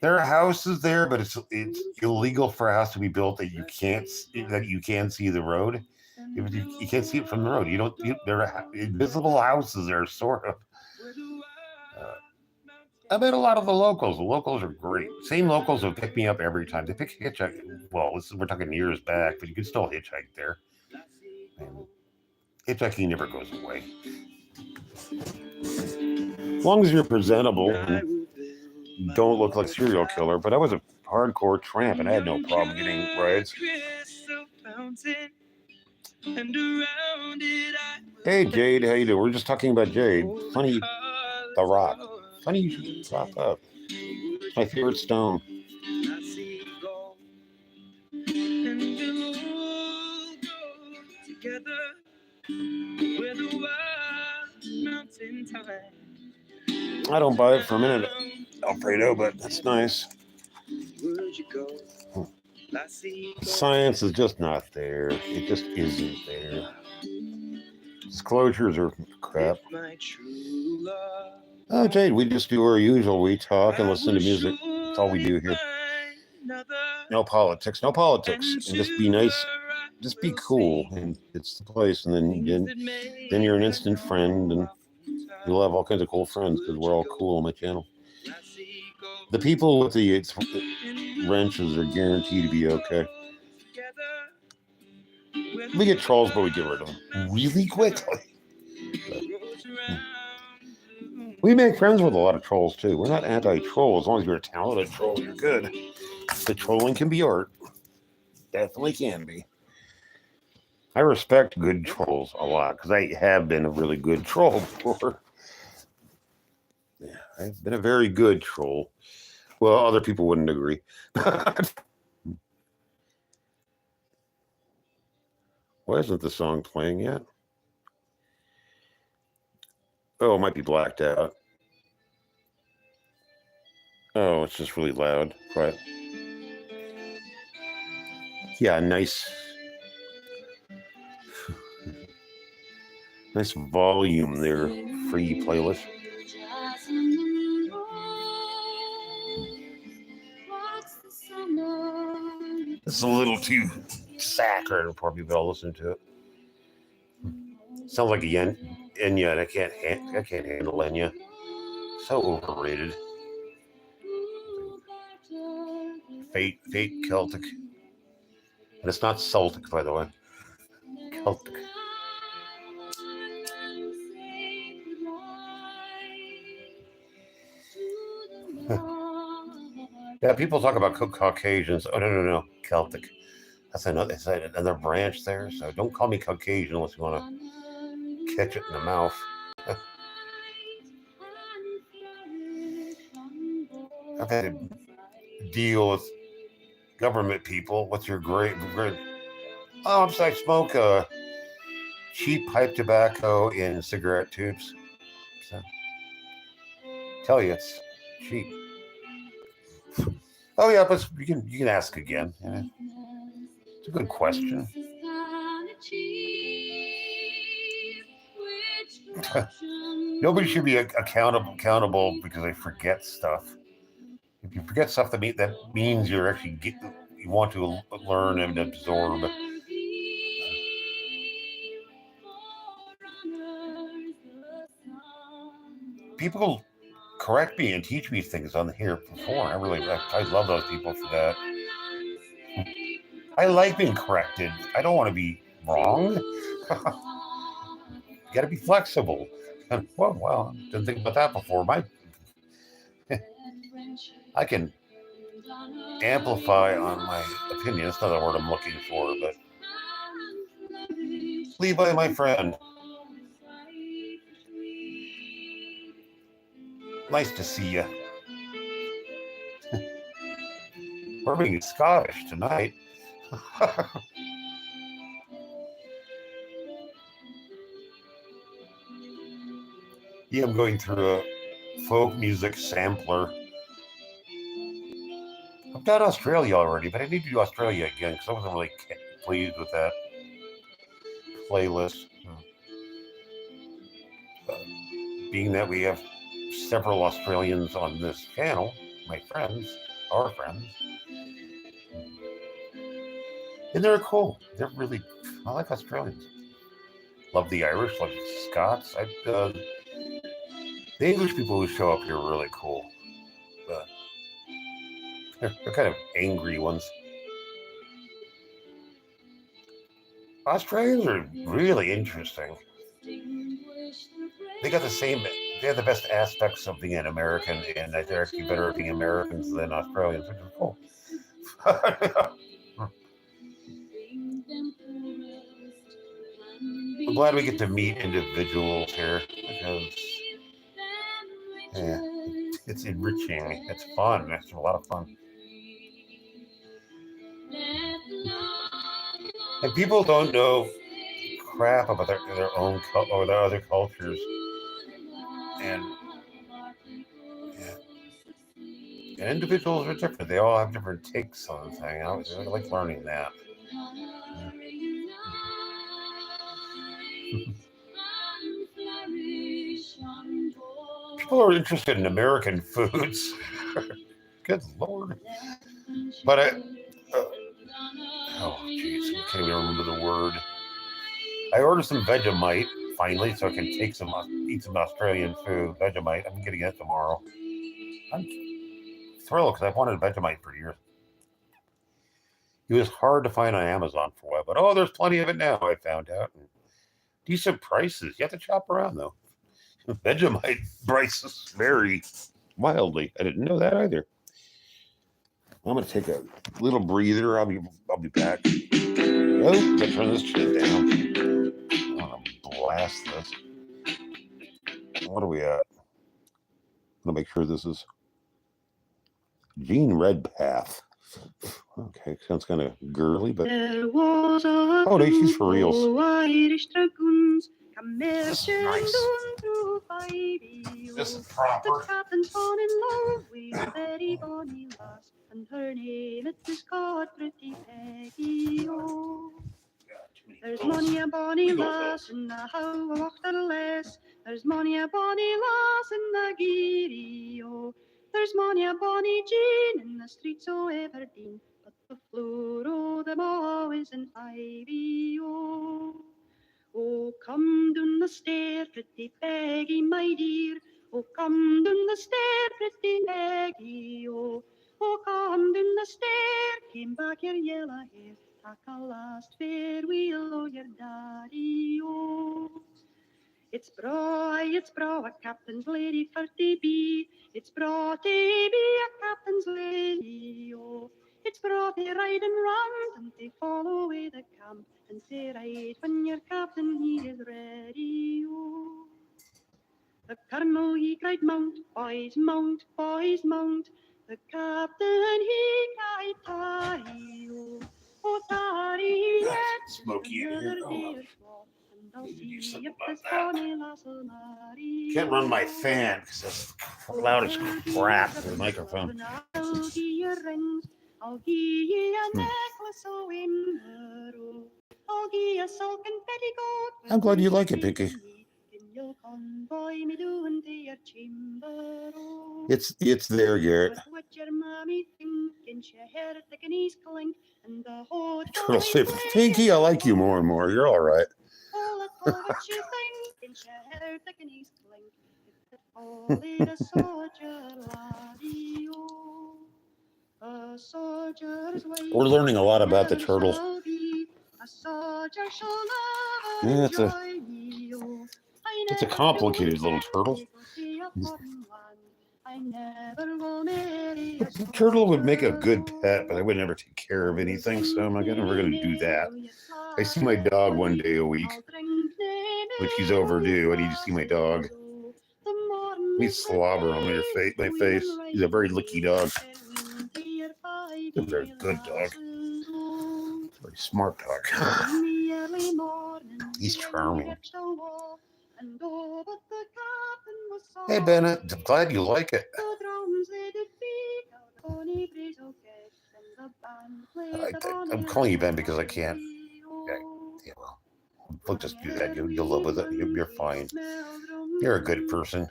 there are houses there, but it's illegal for a house to be built that you can't see the road. You can't see it from the road. There are invisible houses there, sort of. I met a lot of the locals. The locals are great. Same locals will pick me up every time. They pick hitchhike. Well, we're talking years back, but you can still hitchhike there. And hitchhiking never goes away. As long as you're presentable and don't look like a serial killer. But I was a hardcore tramp and I had no problem getting rides. And around it I Hey Jade, how you doing? We're just talking about Jade. Funny, The Rock. Funny you should pop up. It's my favorite Stone. I see gold. And we'll all go together where the wild mountain tide. I don't buy it for a minute, Alfredo, but that's nice. Would you go? I see gold. Science is just not there. It just isn't there. Disclosures are crap. My true love. Oh, Jade, we just do our usual. We talk and listen to music. That's all we do here. No politics, no politics. And just be nice. Just be cool. And it's the place. And then you're an instant friend. And you'll have all kinds of cool friends because we're all cool on my channel. The people with the wrenches are guaranteed to be okay. We get trolls, but we get rid of them really quickly. We make friends with a lot of trolls too. We're not anti-troll. As long as you're a talented troll, you're good. The trolling can be art. Definitely can be. I respect good trolls a lot because I have been a really good troll before. Yeah, I've been a very good troll. Well, other people wouldn't agree. Why isn't the song playing yet? Oh, it might be blacked out. Oh, it's just really loud. Right. Yeah, nice. Nice volume there. Free playlist. This is a little too saccharine for people to listen to it. Sounds like a Enya, and I can't handle Enya. So overrated. Fate Celtic. And it's not Celtic, by the way. Celtic. Yeah, people talk about Caucasians. Oh, no. Celtic. That's another branch there. So don't call me Caucasian unless you want to catch it in the mouth. I've had to deal with government people. What's your grade? Oh, I smoke cheap pipe tobacco in cigarette tubes. So, tell you it's cheap. Oh yeah, but you can ask again. Yeah. It's a good question. Nobody should be accountable because they forget stuff. If you forget stuff, that means you're actually you want to learn and absorb. People correct me and teach me things on here before. I love those people for that. I like being corrected. I don't want to be wrong. You got to be flexible. And well, didn't think about that before. I can amplify on my opinion. That's not the word I'm looking for, but Levi, my friend. Nice to see you. We're being Scottish tonight. Yeah, I'm going through a folk music sampler. I've done Australia already, but I need to do Australia again because I wasn't really pleased with that playlist. Being that we have several Australians on this channel, my friends, our friends, and they're cool. They're really, I like Australians. Love the Irish, love the Scots. The English people who show up here are really cool. They're kind of angry ones. Australians are really interesting. They got they have the best aspects of being an American, and they're actually better at being Americans than Australians, which is cool. I'm glad we get to meet individuals here because yeah, it's enriching. It's fun. It's a lot of fun. And people don't know crap about their own or their other cultures. And yeah. And individuals are different. They all have different takes on things. I like learning that. People are interested in American foods. Good Lord. But oh jeez, I can't even remember the word. I ordered some Vegemite finally, so I can eat some Australian food. Vegemite. I'm getting it tomorrow. I'm thrilled because I've wanted Vegemite for years. It was hard to find on Amazon for a while, but there's plenty of it now. I found out. Decent prices. You have to shop around though. Vegemite prices vary wildly. I didn't know that either. I'm gonna take a little breather. I'll be back. Oh, gotta turn this shit down. I'm gonna blast this. What are we at? I'm gonna make sure this is Gene Redpath. Okay, sounds kind of girly, but oh, no, she's for reals. This is nice. This is proper. And her name is called Pretty Peggy. Oh, there's mony a bonny lass in the how of the less. There's mony a bonny lass in the Geary. Oh, there's mony a bonny Jean in the streets o' Aberdeen. But the floor o' them all is in ivy. Oh, come down the stair, Pretty Peggy, my dear. Oh, come down the stair, Pretty Peggy. Oh, come down the stair, came back your yellow hair, tak a last farewell o' your daddy, oh. It's braw, a captain's lady for to be. It's braw to be a captain's lady, oh. It's braw to ride and run, and to follow away the camp, and to ride when your captain he is ready, oh. The colonel he cried, mount, boys, mount, boys, mount. The captain he cried, tarry, oh, tarry yet. Smoky in here. Oh, I'll need to do see something if about this that. bonny lass will marry. Can't run my fan because it's loud as crap for the microphone. I'll give you rings, I'll give you a necklace o' winter, oh. I'll give you a silken petticoat. I'm glad you like it, Pinky. You'll convoy me down to your chamber, oh. It's there, Garrett. But what your mammy thinking, she heard the guineas clink, and the whole Turtle said, Pinky, I like you more and more. You're all right. what she thinking, she heard the guineas clink. If it followed a soldier laddie, oh. A soldier's wife. We're learning a lot about the turtles. A soldier shall Yeah, never it's a- join me, oh. It's a complicated little turtle. Turtle would make a good pet, but I would never take care of anything, so I'm never going to do that. I see my dog one day a week, which he's overdue. I need to see my dog. He's slobber on my face. He's a very licky dog. He's a very good dog. He's a very smart dog. He's charming. Hey, Bennett, I'm glad you like it. I'm calling you Ben because I can't. Yeah, well, we'll just do that. You'll live with it. You're fine. You're a good person.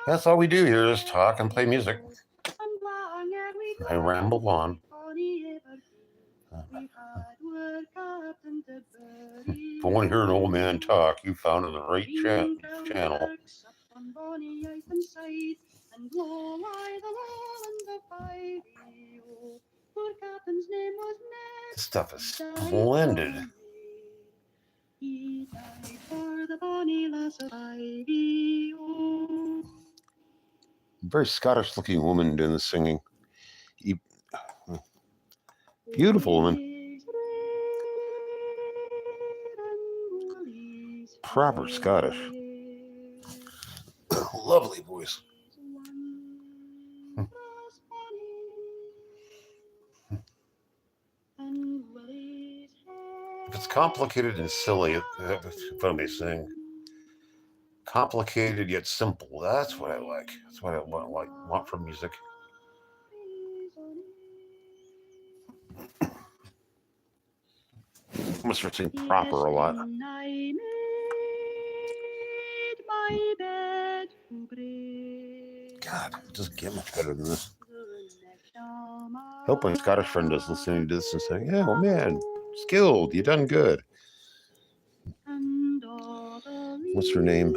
That's all we do here is talk and play music. I ramble on. If you want to hear an old man talk, you found in the right channel. This stuff is splendid. Very Scottish looking woman doing the singing. Beautiful woman. proper Scottish. Lovely voice. If it's complicated and silly, that's what they sing. Complicated yet simple. That's what I like. That's what I want from music. I'm gonna start saying proper a lot. I made my bed to break. God, it doesn't get much better than this. I hope my Scottish friend is listening to this and saying, "Yeah, well, man, skilled, you done good." What's her name?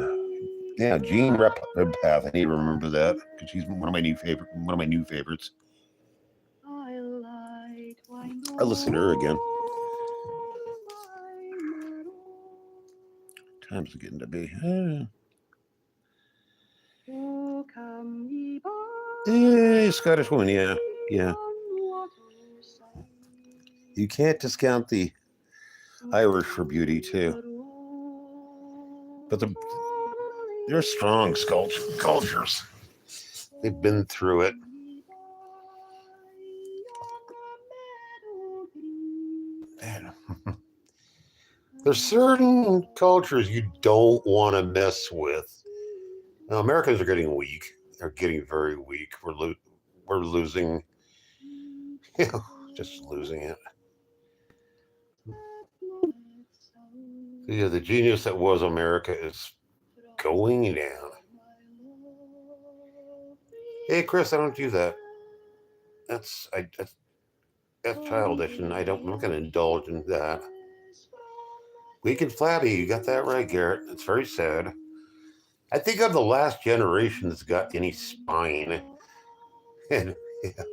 Yeah, Jean Redpath. I need to remember that because she's one of my new favorites. I listen to her again. Time's getting to be. Hey, Scottish woman, yeah. You can't discount the Irish for beauty too. But they're strong cultures. They've been through it. Man. There's certain cultures you don't want to mess with. Now, Americans are getting weak. They're getting very weak. We're losing, just losing it. Yeah, the genius that was America is going down. Hey, Chris, I don't do that. That's childish, and I'm not going to indulge in that. Weak and flabby, you got that right, Garrett. It's very sad. I think I'm the last generation that's got any spine. And yeah.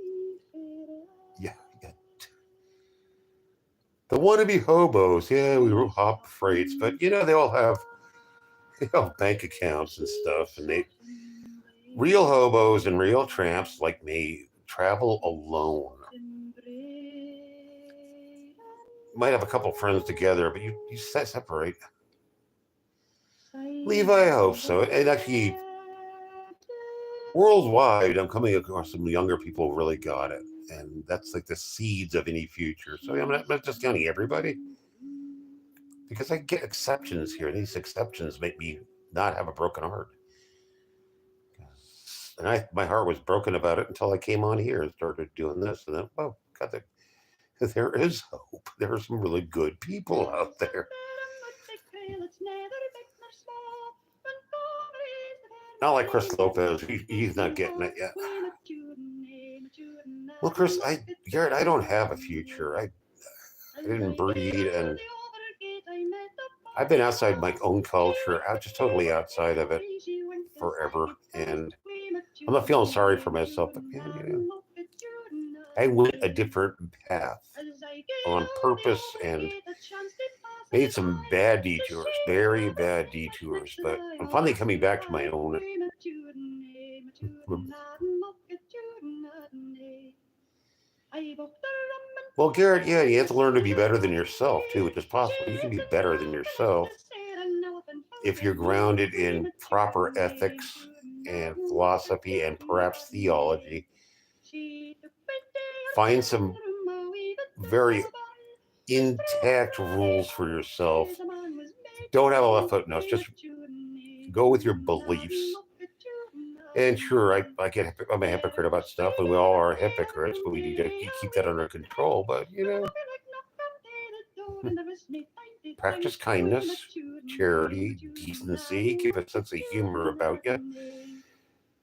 The wannabe hobos, yeah, we hop freights, but they all have bank accounts and stuff, and real hobos and real tramps like me travel alone. Might have a couple friends together, but you separate. Levi, I hope so. And actually, worldwide, I'm coming across some younger people who really got it. And that's like the seeds of any future. So I'm not discounting everybody. Because I get exceptions here. And these exceptions make me not have a broken heart. And my heart was broken about it until I came on here and started doing this. And then, oh, God, there is hope. There are some really good people out there. Not like Chris Lopez. He's not getting it yet. Well, Chris, Garrett, I don't have a future. I didn't breed, and I've been outside my own culture, just totally outside of it forever. And I'm not feeling sorry for myself, but I went a different path on purpose and made some bad detours, very bad detours, but I'm finally coming back to my own. Well, Garrett, yeah, you have to learn to be better than yourself, too, which is possible. You can be better than yourself if you're grounded in proper ethics and philosophy and perhaps theology. Find some very intact rules for yourself. Don't have a left foot nose. Just go with your beliefs. And sure, I'm a hypocrite about stuff, and we all are hypocrites, but we need to keep that under control. But, practice kindness, charity, decency, keep a sense of humor about you.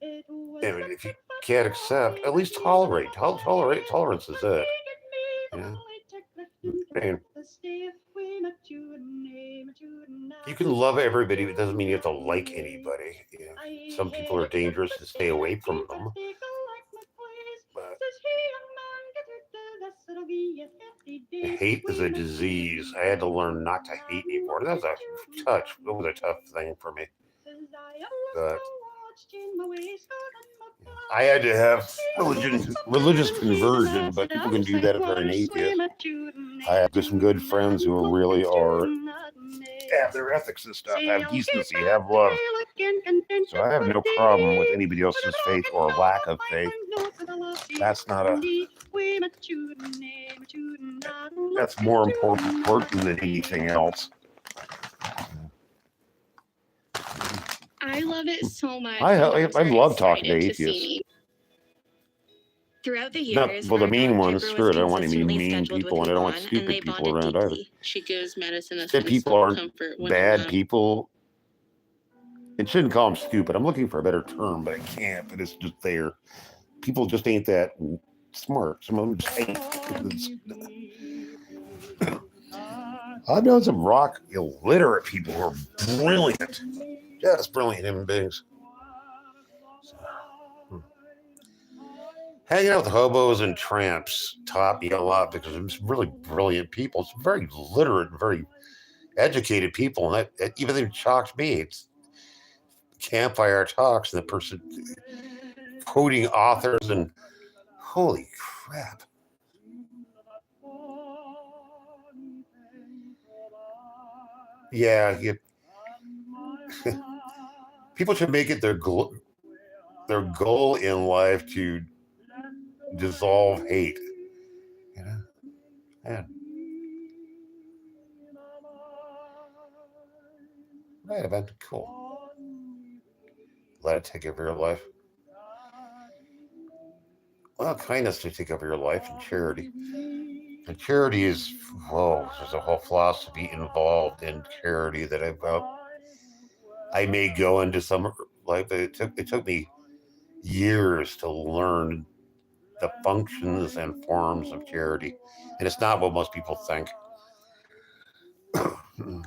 And if you can't accept, at least tolerate. Tolerance is it. And you can love everybody, but it doesn't mean you have to like anybody. Some people are dangerous and stay away from them. But hate is a disease. I had to learn not to hate anymore. That was a tough thing for me. But I had to have religious conversion, but people can do that if they're an atheist. I have some good friends who really are have their ethics and stuff, have decency, have love. So I have no problem with anybody else's faith or lack of faith. That's not a. That's more important than anything else. I love it so much. I My dogs are love talking to excited see atheists. me. Throughout the Not, years, well, the my mean dog ones, Jibber screw was it. I don't want any consistently mean scheduled people, with and I don't want Yvonne, and stupid they people bonded around either. deeply. She gives medicine a Said sense people of aren't comfort when bad I'm not. people. It shouldn't call them stupid. I'm looking for a better term, but I can't. But it's just there. People just ain't that smart. Some of them just ain't. I've known some rock illiterate people who are brilliant. Just brilliant human beings. Hanging out with hobos and tramps taught me a lot because they're just really brilliant people. It's very literate, very educated people, and that even shocked me. It's campfire talks, and the person quoting authors, and holy crap! Yeah, people should make it their goal in life to dissolve hate. You know, man. Might have been cool. Let it take over your life. Well, kindness to take over your life, and charity. And charity is, there's a whole philosophy involved in charity that I may go into some, like, it took me years to learn the functions and forms of charity. And it's not what most people think. You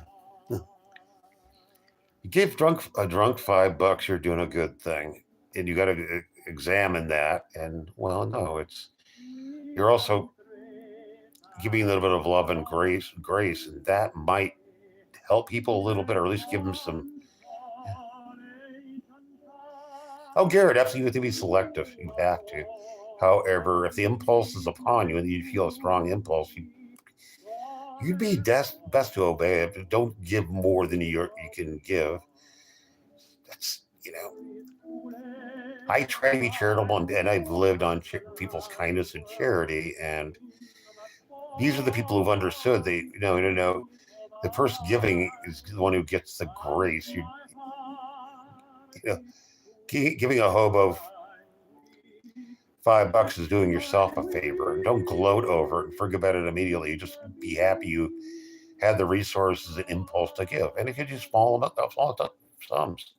give a drunk $5, you're doing a good thing. And you got to examine that. And, well, no, you're also giving a little bit of love and grace, and that might help people a little bit, or at least give them some. Oh, Garrett, absolutely, you have to be selective. You have to. However, if the impulse is upon you and you feel a strong impulse, you'd be best to obey it. Don't give more than you can give. That's, I try to be charitable, and I've lived on people's kindness and charity, and these are the people who've understood. They, the person giving is the one who gets the grace. Giving a hobo $5 is doing yourself a favor. Don't gloat over it and forget about it immediately. Just be happy you had the resources and impulse to give. And it could just small sums.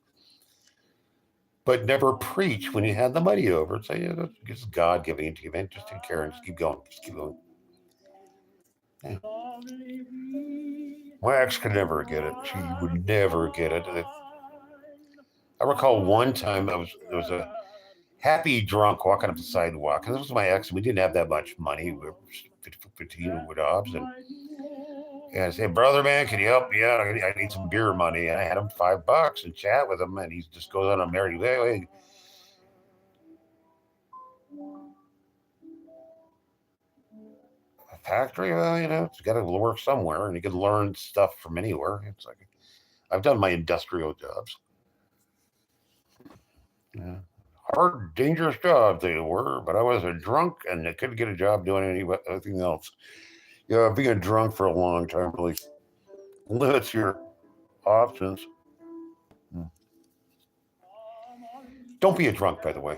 But never preach when you had the money over. Say, it's God giving it to you, man. Just take care and just keep going. Yeah. My ex could never get it. She would never get it. I recall one time there was a happy drunk walking up the sidewalk, and this was my ex, and we didn't have that much money. We were 15 with Dobbs, and I said, "Brother, man, can you help me out? I need some beer money." And I had him $5 and chat with him, and he just goes on a merry way. A factory, well, it's got to work somewhere, and you can learn stuff from anywhere. It's like I've done my industrial jobs. Yeah. Hard, dangerous jobs they were, but I was a drunk and I couldn't get a job doing anything else. Being a drunk for a long time really limits your options. Don't be a drunk, by the way.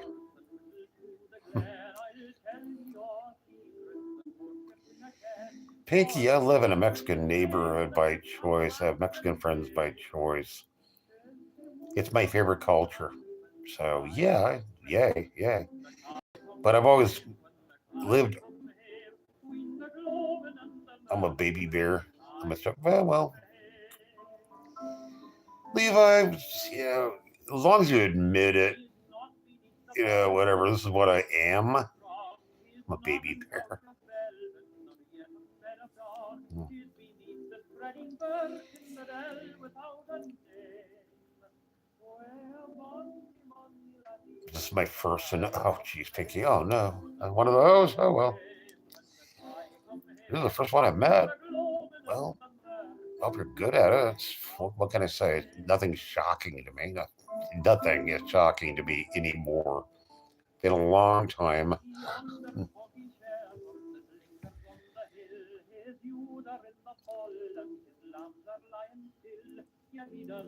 Pinky, I live in a Mexican neighborhood by choice. I have Mexican friends by choice. It's my favorite culture. So, yeah. But I've always lived. I'm a baby bear. Well. Levi, as long as you admit it, whatever, this is what I am. I'm a baby bear. This is my first, oh, geez, Pinky, oh, no. One of those? Oh, well. This is the first one I met. Well, hope you're good at it. What can I say? Nothing's shocking to me. Nothing is shocking to me anymore. Been a long time.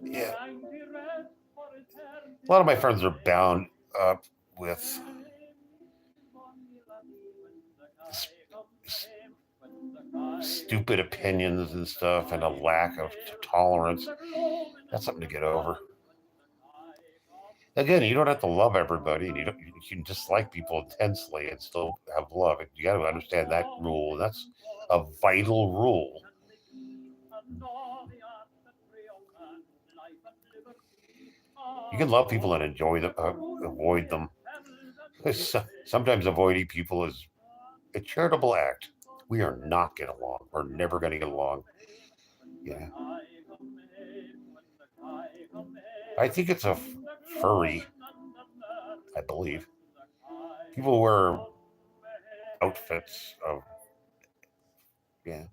Yeah. A lot of my friends are bound up with stupid opinions and stuff and a lack of tolerance. That's something to get over. Again, you don't have to love everybody, and you can dislike people intensely and still have love. You got to understand that rule. That's a vital rule. You can love people and enjoy them, avoid them. Sometimes avoiding people is a charitable act. We are not getting along. We're never going to get along. Yeah. I think it's a furry, I believe. People wear outfits of, yeah.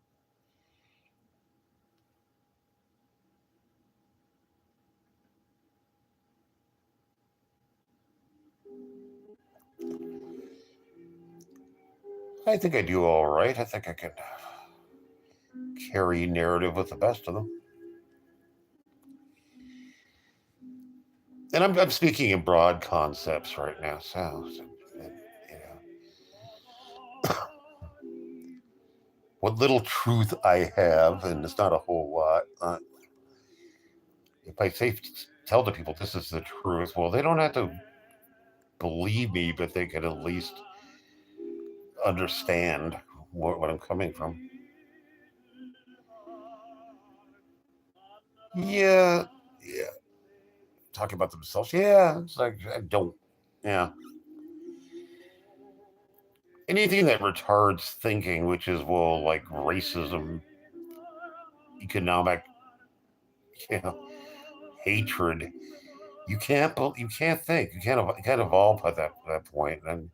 I think I do all right. I think I can carry narrative with the best of them. And I'm speaking in broad concepts right now, so you know, what little truth I have, and it's not a whole lot. If I tell the people this is the truth, well, they don't have to believe me, but they can at least understand what I'm coming from. Yeah. Talking about themselves. Yeah, it's like I don't. Yeah. Anything that retards thinking, which is like racism, economic, hatred. You can't think. You can't evolve at that point. And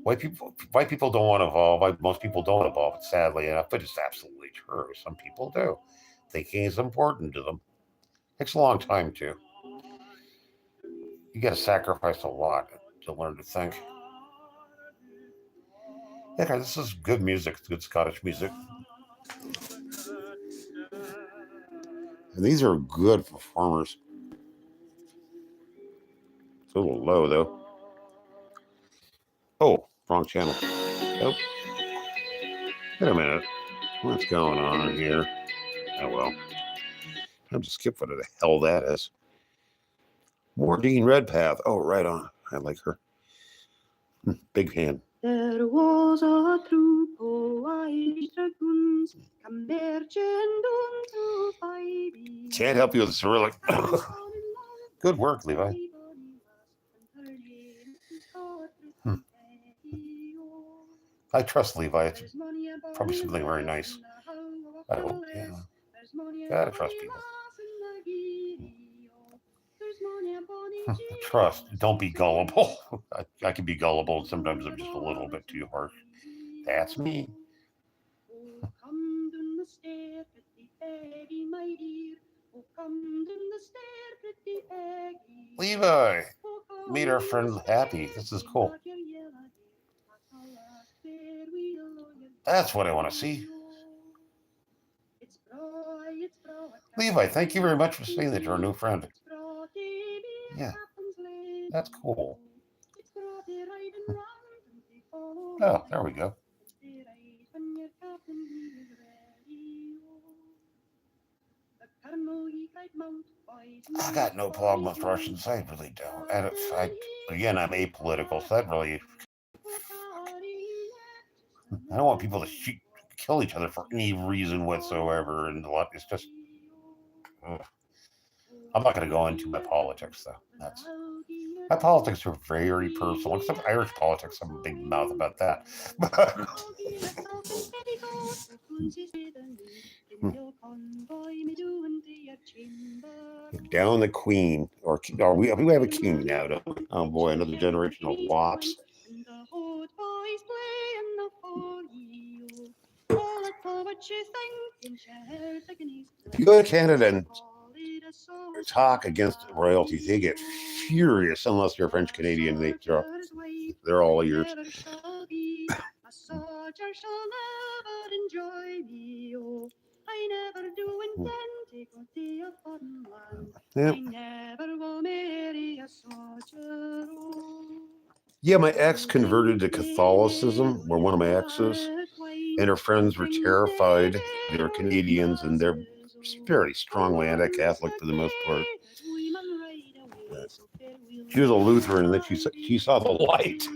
white people don't want to evolve. Most people don't evolve, sadly enough, but it's absolutely true. Some people do. Thinking is important to them. Takes a long time too. You got to sacrifice a lot to learn to think. Yeah, guys, this is good music. It's good Scottish music. And these are good performers. It's a little low, though. Oh, wrong channel. Oh. Wait a minute. What's going on here? Oh, well. I'll just skip whatever the hell that is. Maureen Redpath. Oh, right on. I like her. Big fan. There was a troop of Irish dragoons converging to fight. Can't help you with Cyrillic. Good work, Levi. I trust Levi. It's probably something very nice. I hope. Yeah. Gotta trust people. Trust. Don't be gullible. I can be gullible, and sometimes I'm just a little bit too harsh. That's me. Levi, meet our friend Happy. This is cool. That's what I want to see. Levi, thank you very much for saying that you're a new friend. Yeah, that's cool. Oh, there we go. I got no problem with Russians. I really don't. And again, I'm apolitical, so that really... I don't want people to kill each other for any reason whatsoever. And it's just... I'm not going to go into my politics, though. My politics are very personal, except Irish politics. I'm a big mouth about that. Down the queen, or we have a king now, don't we? Oh boy, another generation of wops. If you go to Canada and talk against royalties, they get furious unless you're French Canadian. They're all ears. Yep. Yeah, my ex converted to Catholicism, or one of my exes, and her friends were terrified. They were Canadians, and they're very strongly anti-Catholic for the most part. She was a Lutheran, and then she saw the light.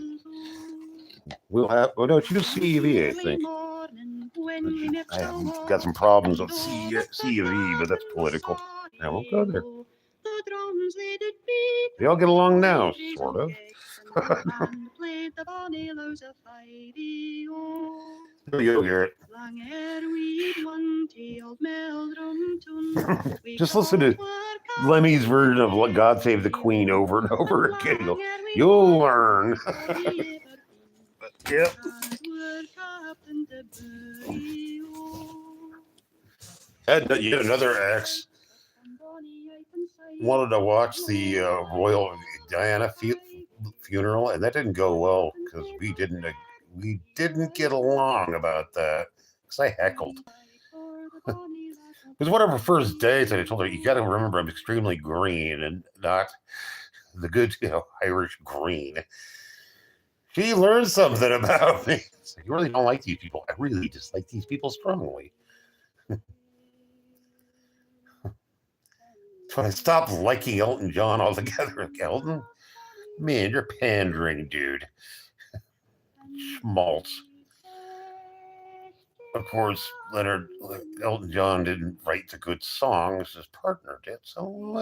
We'll have, oh no, she was CEV, I think. I have got some problems with CEV, but that's political. I won't go there. They all get along now, sort of. There you go, Garrett. Just listen to Lemmy's version of God Save the Queen over and over again. You'll learn. Yep. Had yet another ex wanted to watch the royal Diana funeral, and that didn't go well because we didn't get along about that because I heckled. It was one of her first days, and I told her, "You got to remember, I'm extremely green and not the good, Irish green." She learned something about me. So you really don't like these people. I really dislike these people strongly. So I stopped liking Elton John altogether. Like, Elton, man, you're pandering, dude. Schmaltz. Of course, Elton John didn't write the good songs. His partner did. So,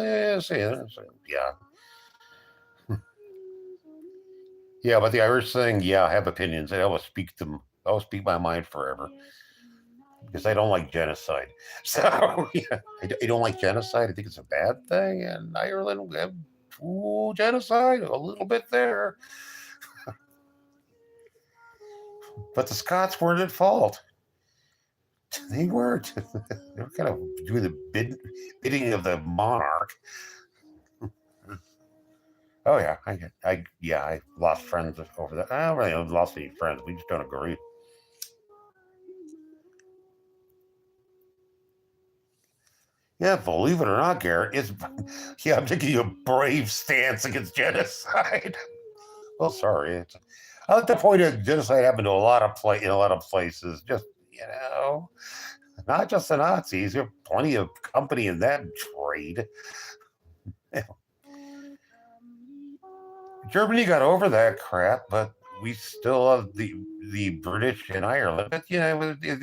yeah. Yeah, but the Irish thing, yeah, I have opinions. I always speak my mind forever. Because I don't like genocide. So, yeah, I don't like genocide. I think it's a bad thing. And Ireland, we have genocide, a little bit there. But the Scots weren't at fault. They weren't. They were kind of doing the bidding of the monarch. Oh, yeah. I lost friends over that. I don't really have lost any friends. We just don't agree. Yeah, believe it or not, Garrett, I'm taking a brave stance against genocide. Well, sorry. I like the point of genocide happened to in a lot of places. Just, not just the Nazis. There are plenty of company in that trade. Germany got over that crap, but we still have the British in Ireland. But, we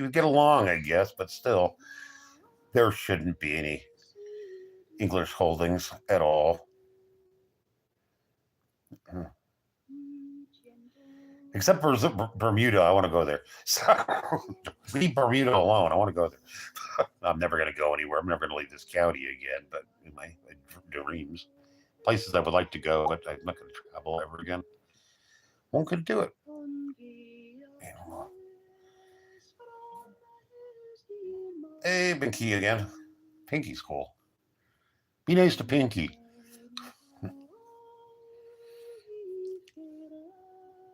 get along, I guess, but still. There shouldn't be any English holdings at all. Except for Bermuda, I want to go there. So leave Bermuda alone. I want to go there. I'm never going to go anywhere. I'm never going to leave this county again, but in my dreams. Places I would like to go, but I'm not going to travel ever again. Won't could do it. Hey, Pinky again. Pinky's cool. Be nice to Pinky.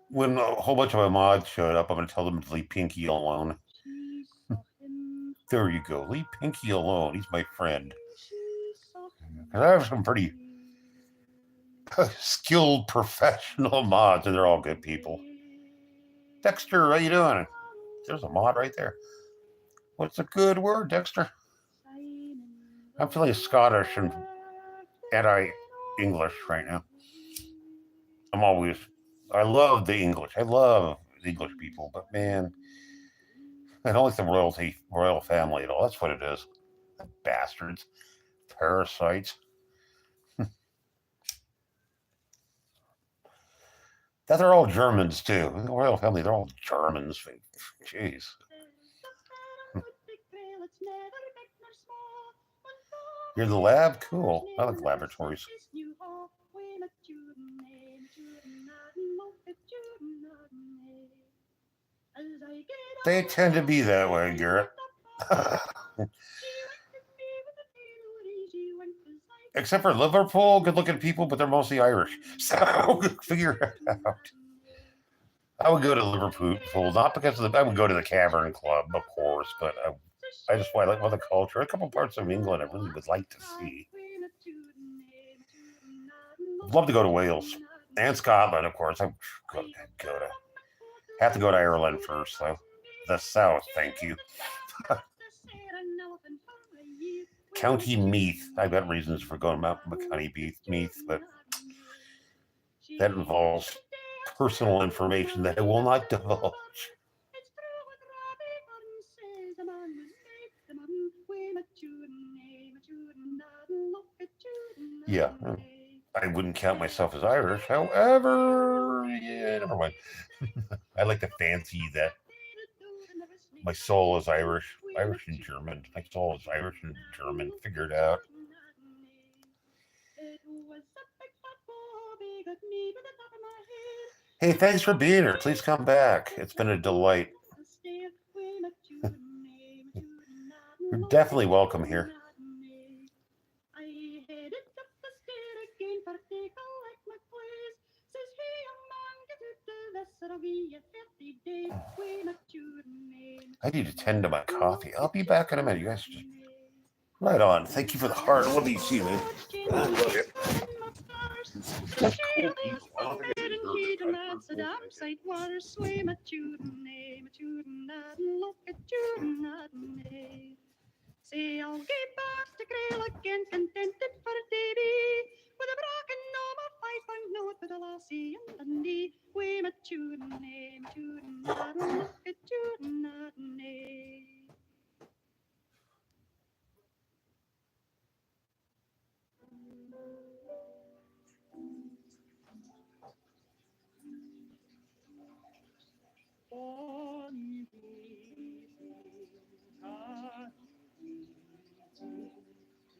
When a whole bunch of my mods showed up, I'm going to tell them to leave Pinky alone. There you go. Leave Pinky alone. He's my friend. And I have some pretty skilled professional mods, and they're all good people. Dexter, how you doing? There's a mod right there. What's a good word, Dexter? I'm feeling Scottish and anti-English right now. I love the English. I love the English people, but man, I don't like the royal family at all. That's what it is. Bastards. Parasites. That they're all Germans too. The royal family, they're all Germans. Jeez. You're the lab? Cool. I like laboratories. They tend to be that way, Garrett. Except for Liverpool, good-looking people, but they're mostly Irish. So figure it out. I would go to Liverpool, not because of I would go to the Cavern Club, of course, but I just like the culture. A couple parts of England I really would like to see. I'd love to go to Wales and Scotland, of course. I have to go to Ireland first, though. The South, thank you. County Meath. I've got reasons for going to County Meath, but that involves personal information that I will not divulge. Yeah, I wouldn't count myself as Irish. However, yeah, never mind. I like to fancy that my soul is Irish and German. My soul is Irish and German. Figure it out. Hey, thanks for being here. Please come back. It's been a delight. You're definitely welcome here. I need to tend to my coffee. I'll be back in a minute. You guys just right on. Thank you for the heart. Love you, see you, man. Love you. Say I'll get back to Grail again, contented for a day, with a bracken on my 5 pound note with a lassie and Dundee. We met you and look at you and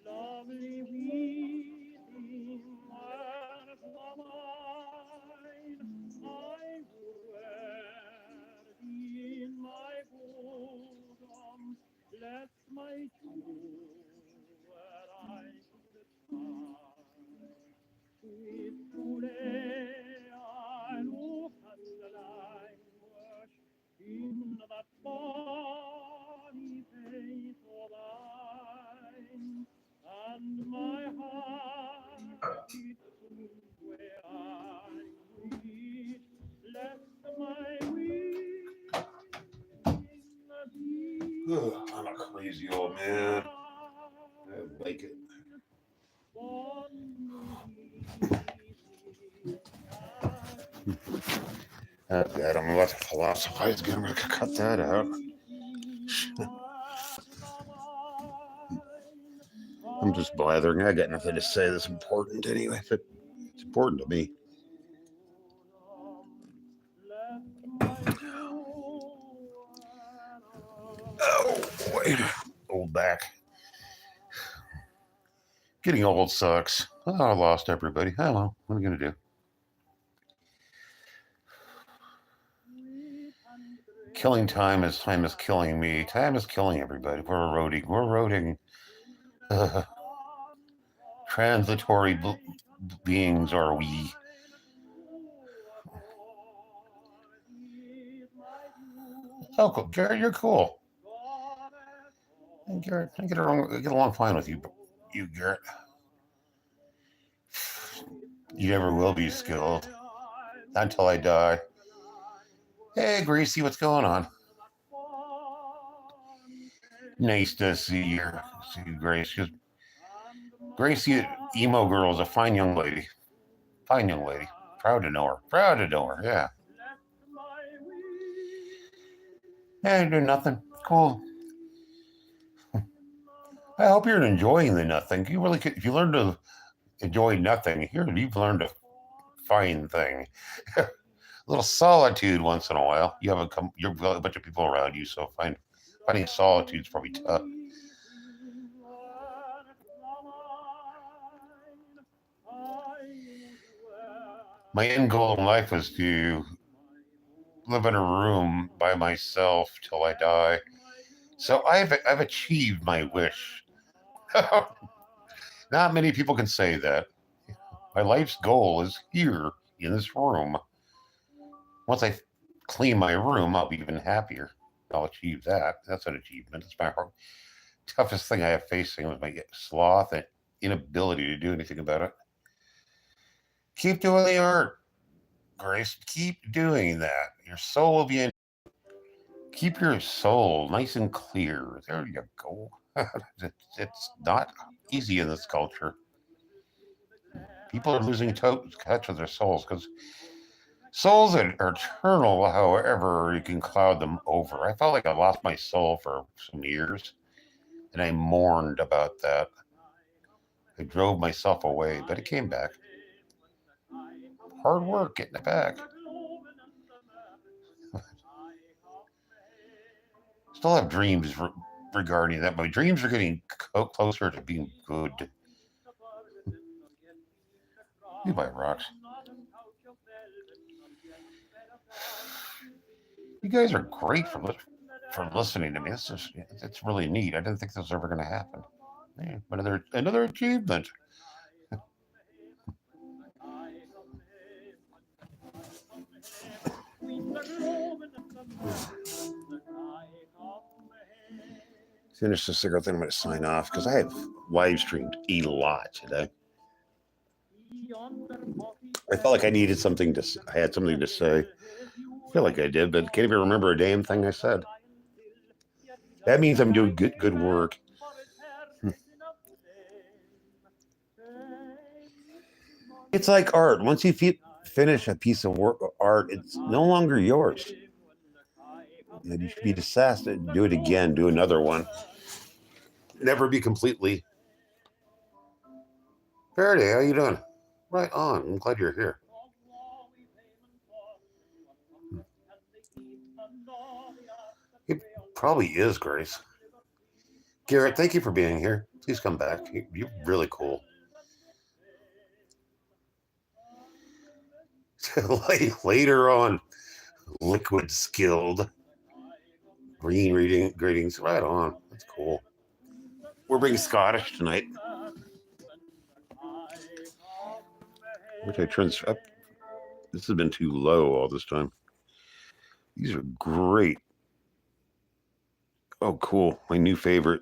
lovely weeping as mine, I would wear thee in my bosom, bless my jewel where I could find. With today I look and languish in that bonny face of thine, and my heart beats where I reach, lest my wings be. I'm a crazy old man. I like it. I don't know what to philosophize. I'm going to cut that out. I'm just blathering. I got nothing to say that's important anyway, but it's important to me. Oh boy, old back. Getting old sucks. Oh, I lost everybody. Oh well, what are you gonna do? Killing time is killing me. Time is killing everybody. We're eroding. Transitory beings are we. Oh, cool. Garrett, you're cool. And Garrett, I get along fine with you, Garrett. You never will be skilled. Not until I die. Hey, Gracie, what's going on? Nice to see you, Grace. Gracie, emo girl, is a fine young lady. Fine young lady. Proud to know her. Yeah. Yeah, you do nothing. Cool. I hope you're enjoying the nothing. You really could, if you learn to enjoy nothing, you've learned a fine thing. A little solitude once in a while. You've got a bunch of people around you, so finding solitude is probably tough. My end goal in life was to live in a room by myself till I die. So I've achieved my wish. Not many people can say that. My life's goal is here in this room. Once I clean my room, I'll be even happier. I'll achieve that. That's an achievement. It's my toughest thing I have facing with my sloth and inability to do anything about it. Keep doing the art, Grace. Keep doing that. Your soul will be in. Keep your soul nice and clear. There you go. It's not easy in this culture. People are losing touch with their souls because souls are eternal. However, you can cloud them over. I felt like I lost my soul for some years, and I mourned about that. I drove myself away, but it came back. Hard work getting it back. Still have dreams regarding that. My dreams are getting closer to being good. You buy rocks. You guys are great for listening to me. It's really neat. I didn't think this was ever going to happen. Man, another achievement. Finish the cigarette, then I'm going to sign off because I have live streamed a lot today. I felt like I needed something I had something to say. I feel like I did, but can't even remember a damn thing I said. That means I'm doing good work. It's like art. Once you finish a piece of art, it's no longer yours. And you should be disgusted. Do it again. Do another one. Never be completely. Faraday, how you doing? Right on. I'm glad you're here. It probably is, Grace. Garrett, thank you for being here. Please come back. You're really cool. Later on, liquid skilled. Green reading greetings. Right on. That's cool. We're being Scottish tonight. Which I turn up. This has been too low all this time. These are great. Oh, cool. My new favorite.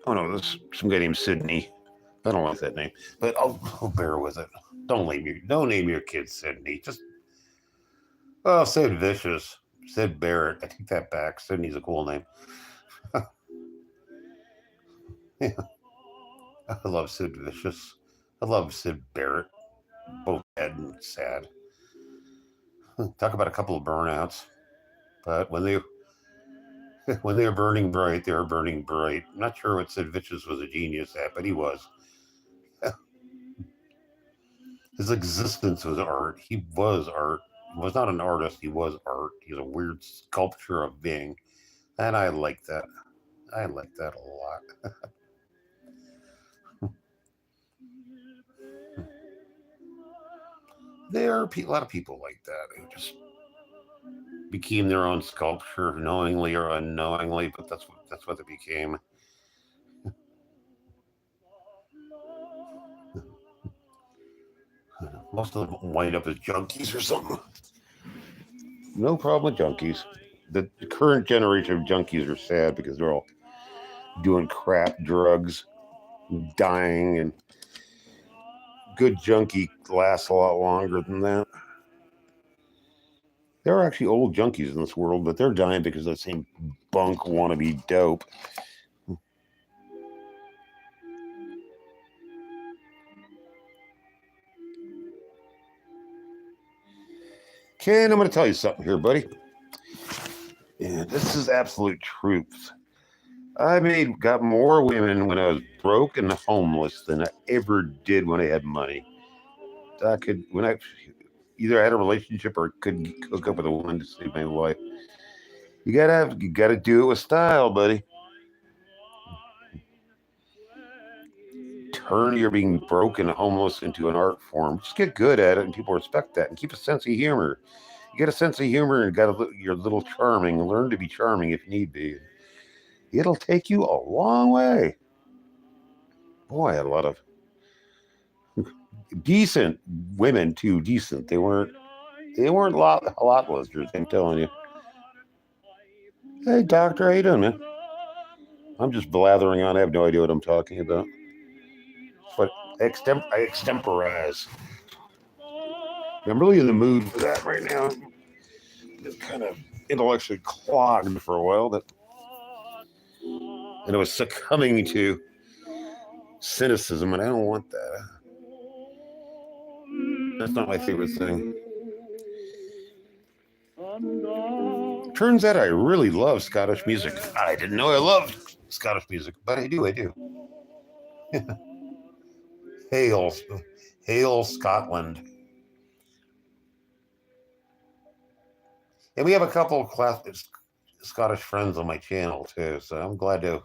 Oh no, this some guy named Sydney. I don't like that name, but I'll bear with it. Don't name your kid Sydney. Just Sid Vicious, Sid Barrett. I take that back. Sydney's a cool name. Yeah. I love Sid Vicious. I love Sid Barrett. Both dead and sad. Talk about a couple of burnouts. But when they were burning bright, they were burning bright. I'm not sure what Sid Vicious was a genius at, but he was. His existence was art. He was art. He was not an artist. He was art. He's a weird sculpture of being. And I like that. I like that a lot. There are a lot of people like that who just became their own sculpture, knowingly or unknowingly, but that's what they became. Most of them wind up as junkies or something. No problem with junkies. The current generation of junkies are sad because they're all doing crap drugs, dying, and good junkie lasts a lot longer than that. There are actually old junkies in this world, but they're dying because of the same bunk wannabe dope. Ken, I'm going to tell you something here, buddy. And this is absolute truth. I got more women when I was broke and homeless than I ever did when I had money. When I either had a relationship or could hook up with a woman to save my life. You gotta do it with style, buddy. turn your being broke and homeless into an art form. Just get good at it, and people respect that. And keep a sense of humor. You get a sense of humor and you're a little charming. Learn to be charming if need be. It'll take you a long way. Boy, I had a lot of decent women too. Decent. They weren't lot lizards. I'm telling you. Hey, doctor, how you doing, man? I'm just blathering on. I have no idea what I'm talking about. But I extemporize. I'm really in the mood for that right now. It's kind of intellectually clogged for a while, and I was succumbing to cynicism, and I don't want that. That's not my favorite thing. Turns out I really love Scottish music. I didn't know I loved Scottish music, but I do. Hail Scotland. And we have a couple of Scottish friends on my channel too, so I'm glad to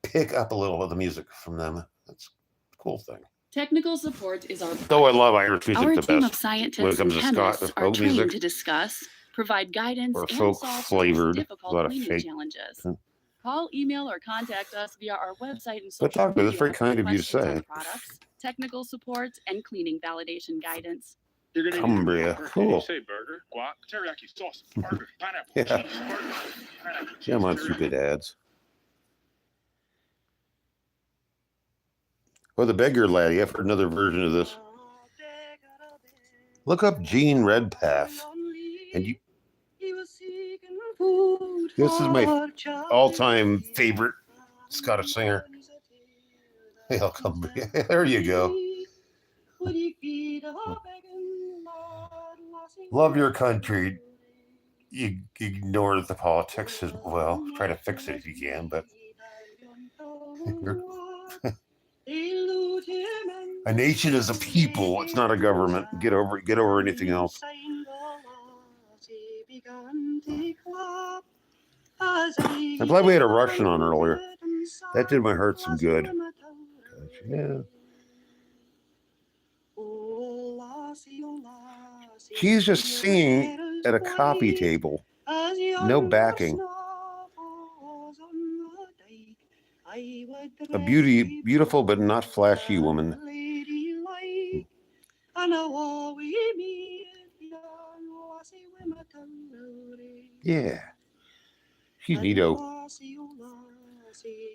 pick up a little of the music from them. That's a cool thing. Technical support is our Though I love Irish music our the team best. of scientists When it and comes to chemists folk are trained music, to discuss, provide guidance, or and folk solve flavored, a difficult lot of cleaning fake. challenges. Call, email, or contact us via our website and But social doctor, that's very media kind for of you to questions on say. products, technical support, and cleaning validation guidance. You're gonna Cumbria, cool. Say burger, guac, teriyaki sauce, burger, pineapple, Yeah. cheese, burger, pineapple, cheese, Come on, teriyaki. stupid ads. Oh, the beggar laddie. I've heard another version of this. Look up Gene Redpath, and you. This is my all-time favorite Scottish singer. Hey, I'll come. There you go. Love your country. You ignore the politics as well. Try to fix it if you can, but a nation is a people. It's not a government. Get over anything else. I'm glad we had a Russian on earlier. That did my heart some good. Yeah. She's just singing at a coffee table. No backing. A beautiful but not flashy woman. Yeah. She's neato. I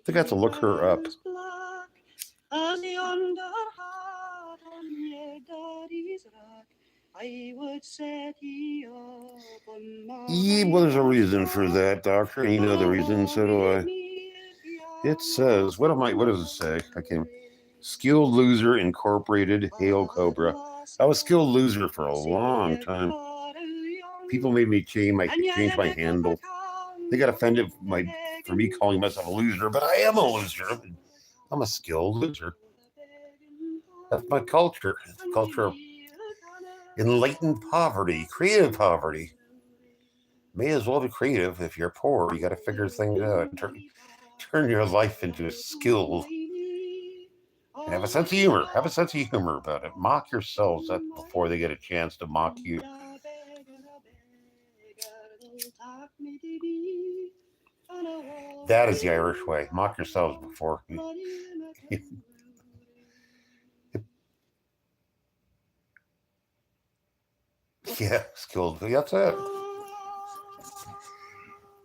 think I have to look her up. Yeah, well, there's a reason for that, doctor. You know the reason, so do I. It says, what does it say? I can't. Skilled Loser Incorporated, Hail Cobra. I was Skilled Loser for a long time. People made me change my handle. They got offended for me calling myself a loser, but I am a loser. I'm a skilled loser. That's my culture. It's a culture of enlightened poverty, creative poverty. May as well be creative. If you're poor, you got to figure things out. Turn your life into a skill. And have a sense of humor. Have a sense of humor about it. Mock yourselves up before they get a chance to mock you. That is the Irish way. Mock yourselves before. Yeah, skilled. That's it.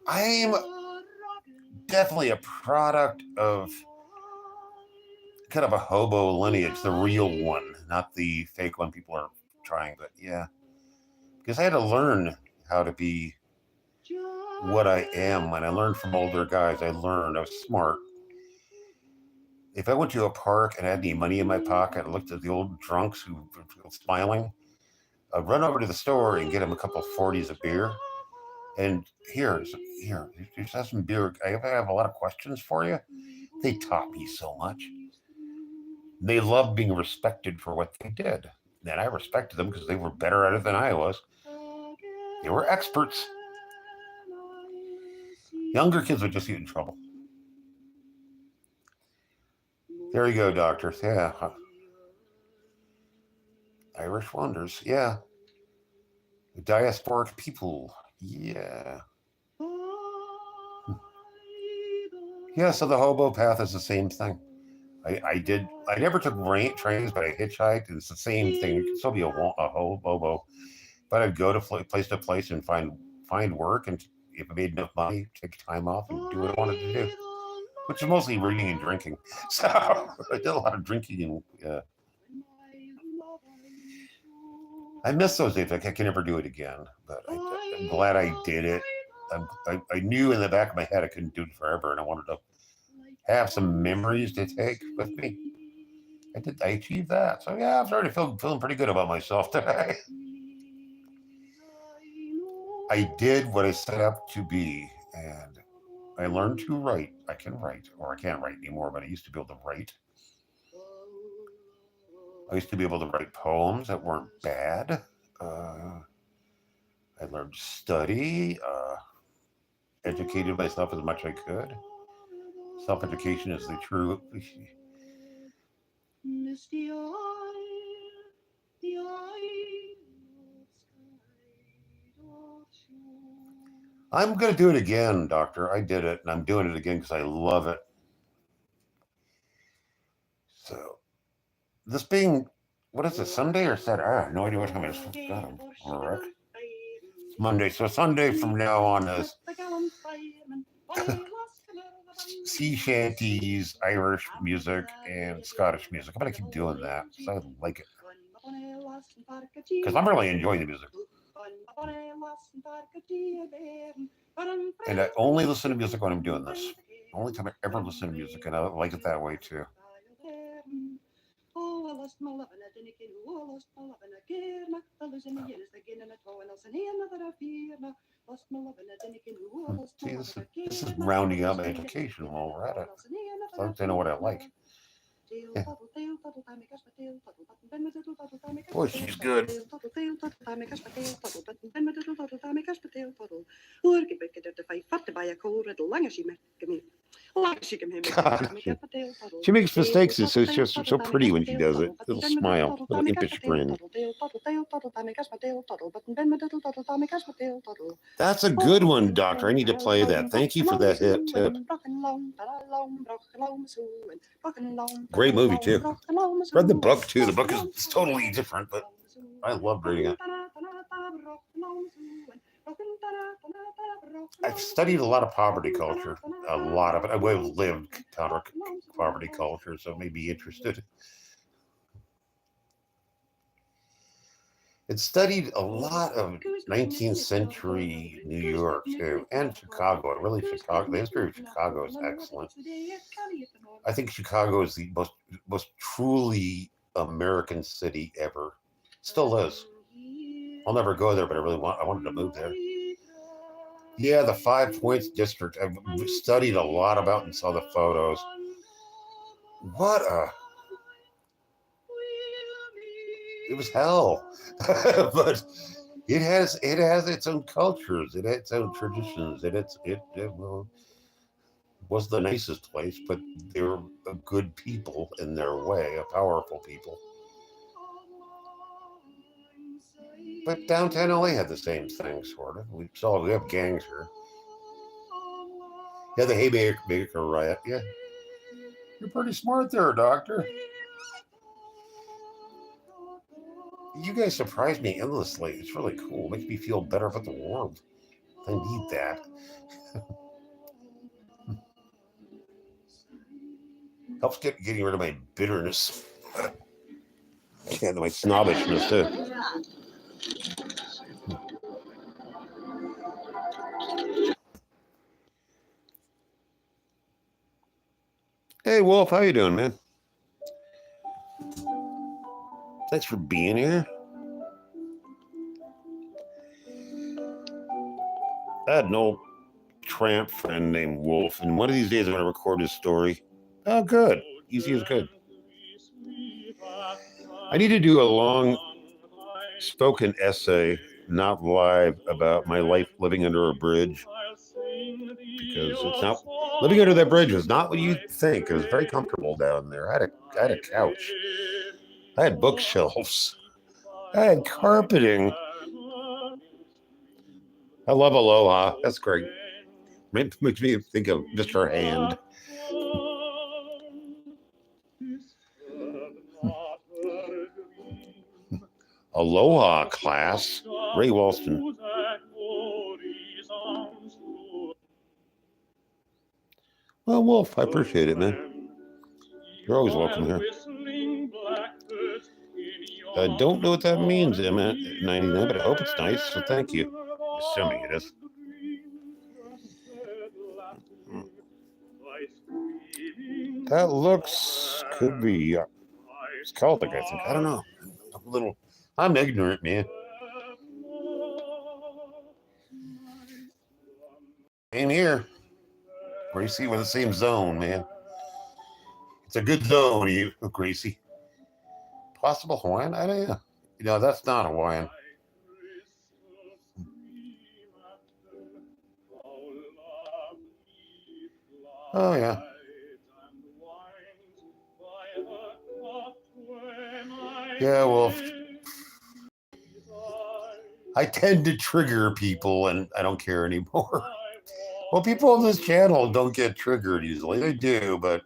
I'm definitely a product of kind of a hobo lineage, the real one, not the fake one people are trying, but yeah. Because I had to learn how to be what I am. When I learned from older guys, I was smart. If I went to a park and had any money in my pocket, I looked at the old drunks who were smiling, I'd run over to the store and get them a couple of 40s of beer. And here, just have some beer. I have a lot of questions for you. They taught me so much. They loved being respected for what they did. And I respected them because they were better at it than I was. They were experts. Younger kids would just get in trouble. There you go, doctor. Yeah. Irish wonders. Yeah. Diasporic people. Yeah. Yeah, so the hobo path is the same thing. I never took trains, but I hitchhiked. It's the same thing. You can still be a hobo, but I'd go to place and find work, and if I made enough money, take time off and do what I wanted to do, which is mostly reading and drinking. So I did a lot of drinking, and I miss those days. I can never do it again, but I'm glad I did it. I knew in the back of my head I couldn't do it forever, and I wanted to have some memories to take with me. I achieved that. So yeah, I'm starting to feeling pretty good about myself today. I did what I set up to be, and I learned to write. I can write, or I can't write anymore, but I used to be able to write. I used to be able to write poems that weren't bad. I learned to study, educated myself as much as I could. Self-education is the true. I'm going to do it again, doctor. I did it, and I'm doing it again because I love it. So, this being, what is it, Sunday or Saturday? I have no idea what time it is. God, I'm all right. It's Monday. So Sunday from now on is sea shanties, Irish music, and Scottish music. I'm going to keep doing that because I like it. Because I'm really enjoying the music. And I only listen to music when I'm doing this. Only time I ever listen to music, and I like it that way too. See, this is rounding up my education while we're at it. So I know what I like. Yeah. Boy, she's good. God, she makes mistakes. It's just so pretty when she does it. Little smile, little impish grin. That's a good one, doctor. I need to play that. Thank you for that hit tip. Great movie too. Read the book too. The book is totally different, but I loved reading it. I've studied a lot of poverty culture, a lot of it. I've lived poverty culture, so maybe interested. It studied a lot of 19th century New York too, and Chicago. Really, Chicago. The history of Chicago is excellent. I think Chicago is the most truly American city ever. Still is. I'll never go there, but I wanted to move there. Yeah, the 5 Points District. I've studied a lot about and saw the photos. It was hell, but it has its own cultures, it has its own traditions, it was the nicest place, but they were good people in their way, a powerful people. But downtown LA had the same thing, sort of. We have gangs here. Yeah, the Haymaker riot. Yeah, you're pretty smart there, doctor. You guys surprise me endlessly. It's really cool. It makes me feel better about the world. I need that. Helps getting rid of my bitterness. Yeah, my snobbishness too. Hey, Wolf, how you doing, man? Thanks for being here. I had an old tramp friend named Wolf, and one of these days I'm going to record his story. Oh, good. Easy is good. I need to do a long spoken essay, not live, about my life living under a bridge, because Living under that bridge was not what you think. It was very comfortable down there. I had a couch. I had bookshelves. I had carpeting. I love Aloha. That's great. Makes me think of Mr. Hand. Aloha class. Ray Walston. Well, Wolf, I appreciate it, man. You're always welcome here. I don't know what that means, Emma 99, but I hope it's nice, so thank you. Assuming it is. That looks, could be, it's Celtic, I think. I don't know. I'm ignorant, man. In here. Gracie, we're in the same zone, man. It's a good zone, Gracie. Possible Hawaiian? I don't know. No, that's not Hawaiian. Oh, yeah. Yeah, well, I tend to trigger people, and I don't care anymore. Well, people on this channel don't get triggered easily. They do, but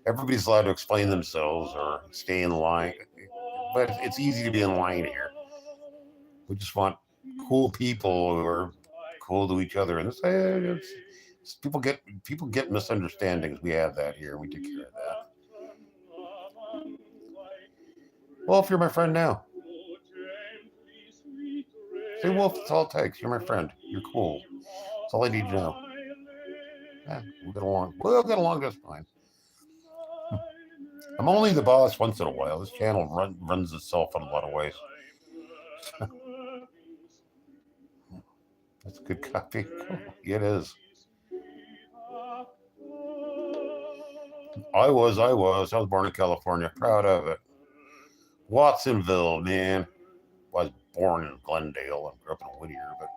everybody's allowed to explain themselves or stay in line. But it's easy to be in line here. We just want cool people who are cool to each other. And people get misunderstandings. We have that here. We take care of that. Well, if you're my friend now. Say, Wolf, it's all it takes. You're my friend. You're cool. That's all I need to know. Yeah, we'll get along. We'll get along just fine. I'm only the boss once in a while. This channel runs itself in a lot of ways. That's good copy. It is. I was born in California. Proud of it. Watsonville, man. I was born in Glendale and grew up in Whittier, but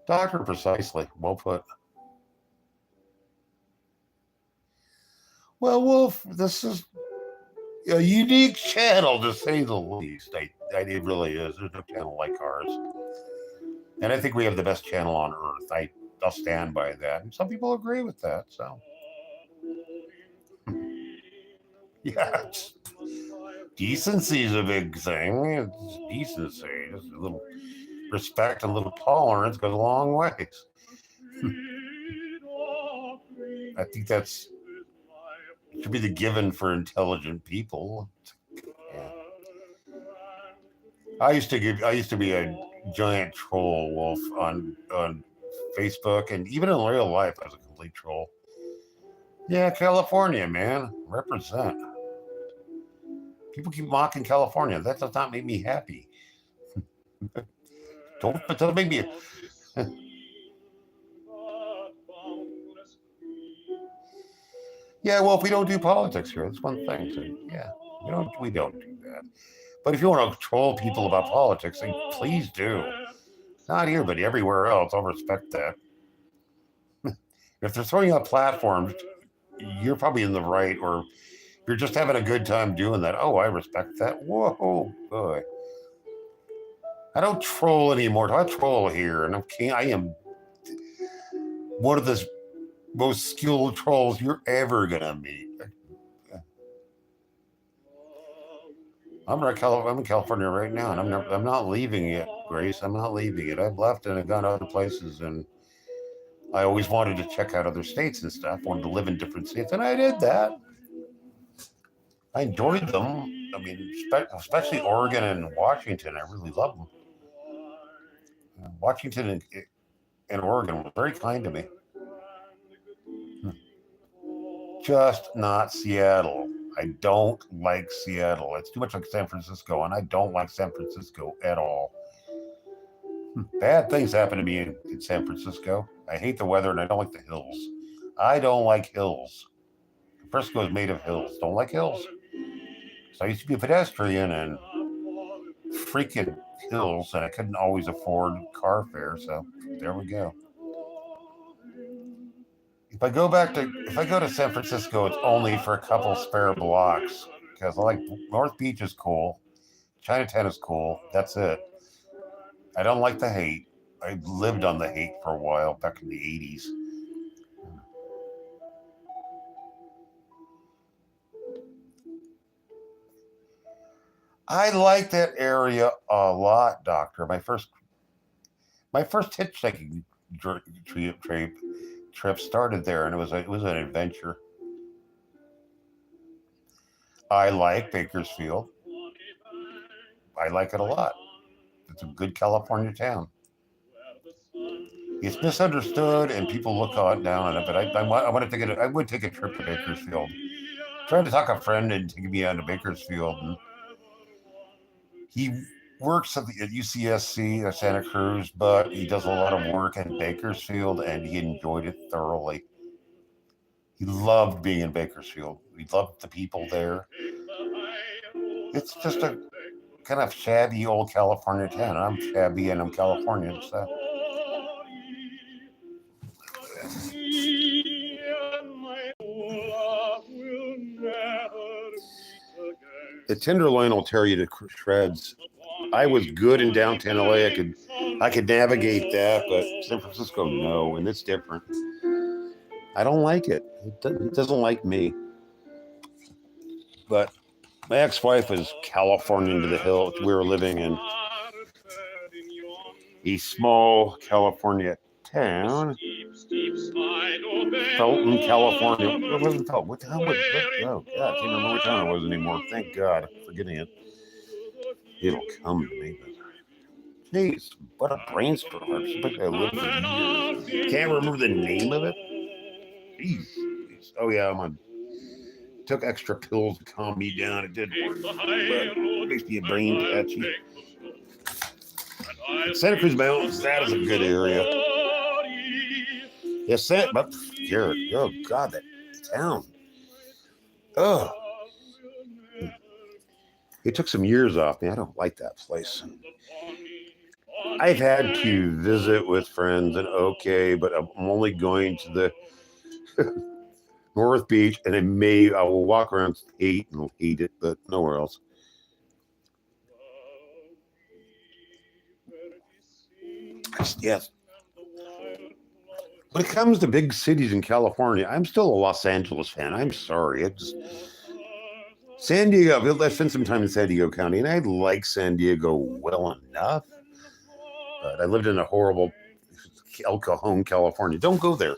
Doctor, precisely. Well put. Well, Wolf, this is a unique channel, to say the least. It really is. There's no channel like ours. And I think we have the best channel on earth. I'll stand by that. And some people agree with that, so. Yeah. Decency is a big thing. It's decency. Just a little respect and a little tolerance goes a long ways. I think should be the given for intelligent people. Yeah. I used to be a giant troll, Wolf, on Facebook, and even in real life I was a complete troll. Yeah, California, man. Represent. People keep mocking California. That does not make me happy. Don't make me. Yeah, well, if we don't do politics here, that's one thing. So, yeah, we don't do that. But if you want to troll people about politics, then please do. Not here, but everywhere else. I'll respect that. If they're throwing out platforms, you're probably in the right, or you're just having a good time doing that. Oh, I respect that. Whoa, boy. I don't troll anymore. I troll here, and I am one of the most skilled trolls you're ever gonna meet. I'm in California right now, and I'm not leaving it, Grace. I'm not leaving it. I've left and I've gone other places, and I always wanted to check out other states and stuff. Wanted to live in different states, and I did that. I enjoyed them. I mean, especially Oregon and Washington. I really love them. Washington and Oregon were very kind to me. Just not Seattle. I don't like Seattle. It's too much like San Francisco, and I don't like San Francisco at all. Bad things happen to me in San Francisco. I hate the weather, and I don't like the hills. I don't like hills. Frisco is made of hills. Don't like hills. So I used to be a pedestrian and freaking hills, and I couldn't always afford car fare, so there we go. If I go to San Francisco, it's only for a couple spare blocks because I like North Beach is cool, Chinatown is cool. That's it. I don't like the hate. I lived on the hate for a while back in the 80s. I like that area a lot, Doctor. My first hitchhiking trip started there, and it was an adventure. I like Bakersfield. I like it a lot. It's a good California town. It's misunderstood, and people look down on it. But I would take a trip to Bakersfield. Trying to talk a friend into taking me out to Bakersfield, and he works at UCSC at Santa Cruz, but he does a lot of work in Bakersfield, and he enjoyed it thoroughly. He loved being in Bakersfield. He loved the people there. It's just a kind of shabby old California town. I'm shabby and I'm Californian, so. The Tenderloin will tear you to shreds. I was good in downtown LA. I could navigate that, but San Francisco, no, and it's different. I don't like it. It doesn't like me. But my ex-wife was Californian to the hill. We were living in a small California town, Felton, California. It wasn't Felton. What town was it? Oh, God, I can't remember what town it was anymore. Thank God. I'm forgetting it. It'll come to me. Jeez, what a brainstorm. I lived for years. Can't remember the name of it. Jeez. Oh, yeah, took extra pills to calm me down. It did work, but it makes me a brain patchy. Santa Cruz Mountains, that is a good area. Yes, but Garrett, oh God, that town. Oh, it took some years off me. I don't like that place. I've had to visit with friends and okay, but I'm only going to the North Beach, and I will walk around and hate it, but nowhere else. Yes. When it comes to big cities in California, I'm still a Los Angeles fan. I'm sorry. San Diego, I spent some time in San Diego County, and I like San Diego well enough. But I lived in a horrible El Cajon, California. Don't go there.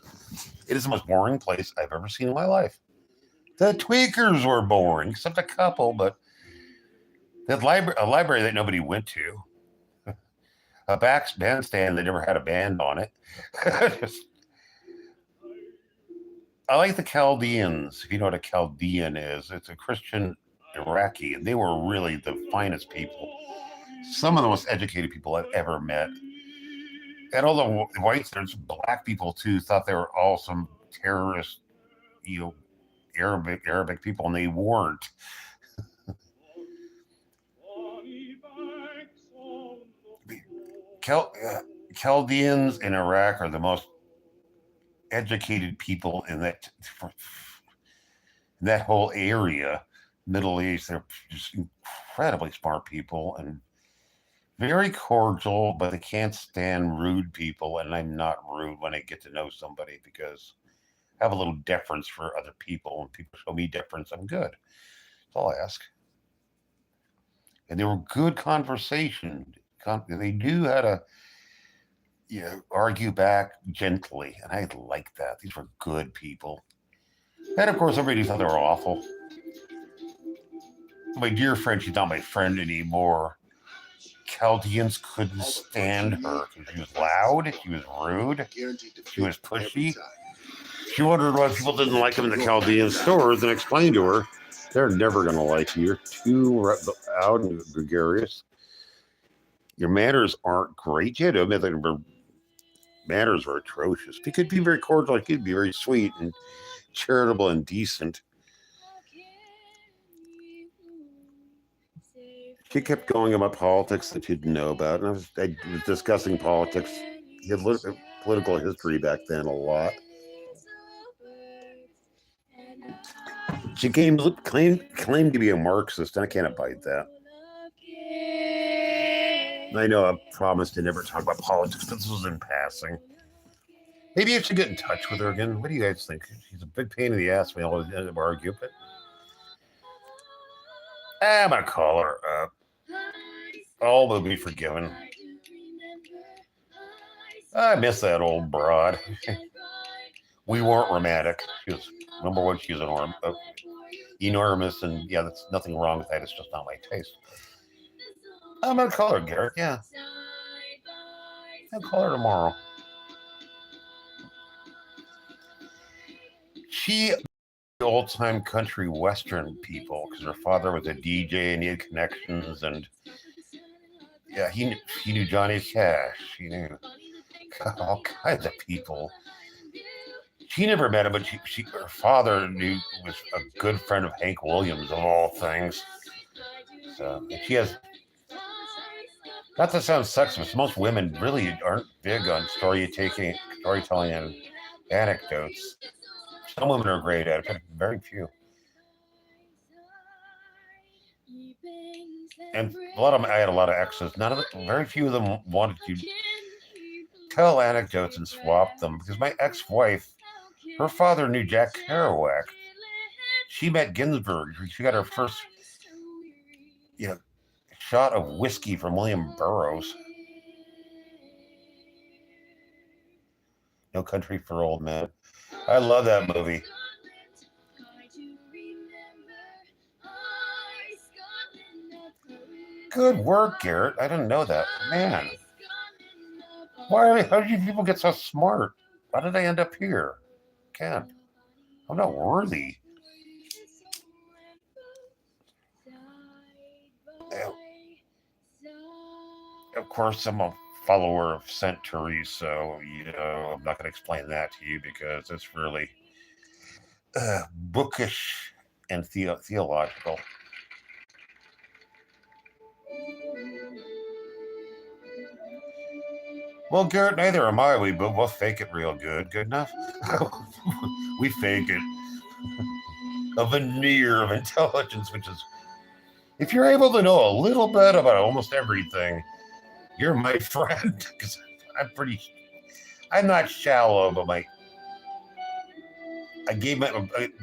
It is the most boring place I've ever seen in my life. The Tweakers were boring, except a couple, but that a library that nobody went to. A bandstand that never had a band on it. I like the Chaldeans. If you know what a Chaldean is, it's a Christian Iraqi, and they were really the finest people. Some of the most educated people I've ever met. And all the whites, there's black people too, thought they were all some terrorist, Arabic people, and they weren't. Chaldeans in Iraq are the most educated people in that whole area, Middle East. They're just incredibly smart people and very cordial, but they can't stand rude people. And I'm not rude when I get to know somebody because I have a little deference for other people. When people show me deference, I'm good. That's all I ask. And they were good conversation. They knew how to argue back gently, and I like that. These were good people. And of course, everybody thought they were awful. My dear friend, she's not my friend anymore. Chaldeans couldn't stand her. She was loud, she was rude, she was pushy. She wondered why people didn't like them in the Chaldean stores and explained to her, they're never going to like you. You're too loud and gregarious. Your manners aren't great yet. I mean, their manners were atrocious. He could be very cordial. He could be very sweet and charitable and decent. She kept going about politics that you didn't know about. And I was discussing politics, political history back then a lot. She claimed to be a Marxist, and I can't abide that. I know I promised to never talk about politics, but this was in passing. Maybe I should get in touch with her again. What do you guys think? She's a big pain in the ass. We all argue, but I'm gonna call her up. All will be forgiven. I miss that old broad. We weren't romantic. She was, number one, she was enormous, and yeah, there's nothing wrong with that. It's just not my taste. I'm gonna call her, Garrett. Yeah, I'll call her tomorrow. She old-time country western people because her father was a DJ and he had connections, and yeah, he knew Johnny Cash. He knew all kinds of people. She never met him, but her father was a good friend of Hank Williams of all things. So she has, not to sound sexist, most women really aren't big on storytelling and anecdotes. Some women are great at it, but very few. And a lot of them, I had a lot of exes. Very few of them wanted to tell anecdotes and swap them, because my ex-wife, her father knew Jack Kerouac. She met Ginsberg. She got her first, shot of whiskey from William Burroughs. No Country for Old Men. I love that movie. Good work, Garrett. I didn't know that. Man. How did you people get so smart? Why did I end up here? Can't. I'm not worthy. Of course, I'm a follower of Saint Therese, so I'm not going to explain that to you because it's really bookish and theological. Well, Garrett, neither am I. We both fake it real good. Good enough? We fake it. A veneer of intelligence, which is, if you're able to know a little bit about almost everything, you're my friend. Because I'm not shallow, but I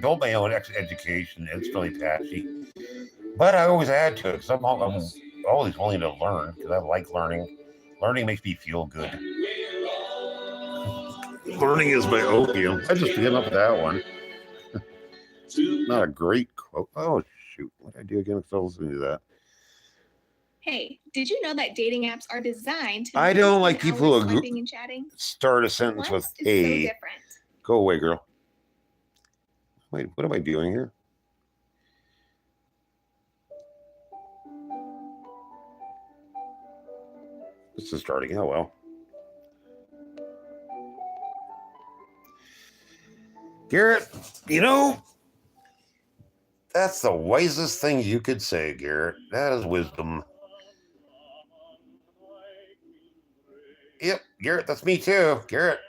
built my own education. It's really patchy. But I always add to it because I'm always willing to learn because I like learning. Learning makes me feel good. Learning is my opium. I just came up with that one. Not a great quote. Oh, shoot. What did I do again? If I was listening to that. Hey, did you know that dating apps are designed to... I don't like people who swiping and chatting? Start a sentence with "hey." So different. Go away, girl. Wait, what am I doing here? This is starting out well. Garrett, that's the wisest thing you could say, Garrett. That is wisdom. Yep, Garrett, that's me too. Garrett,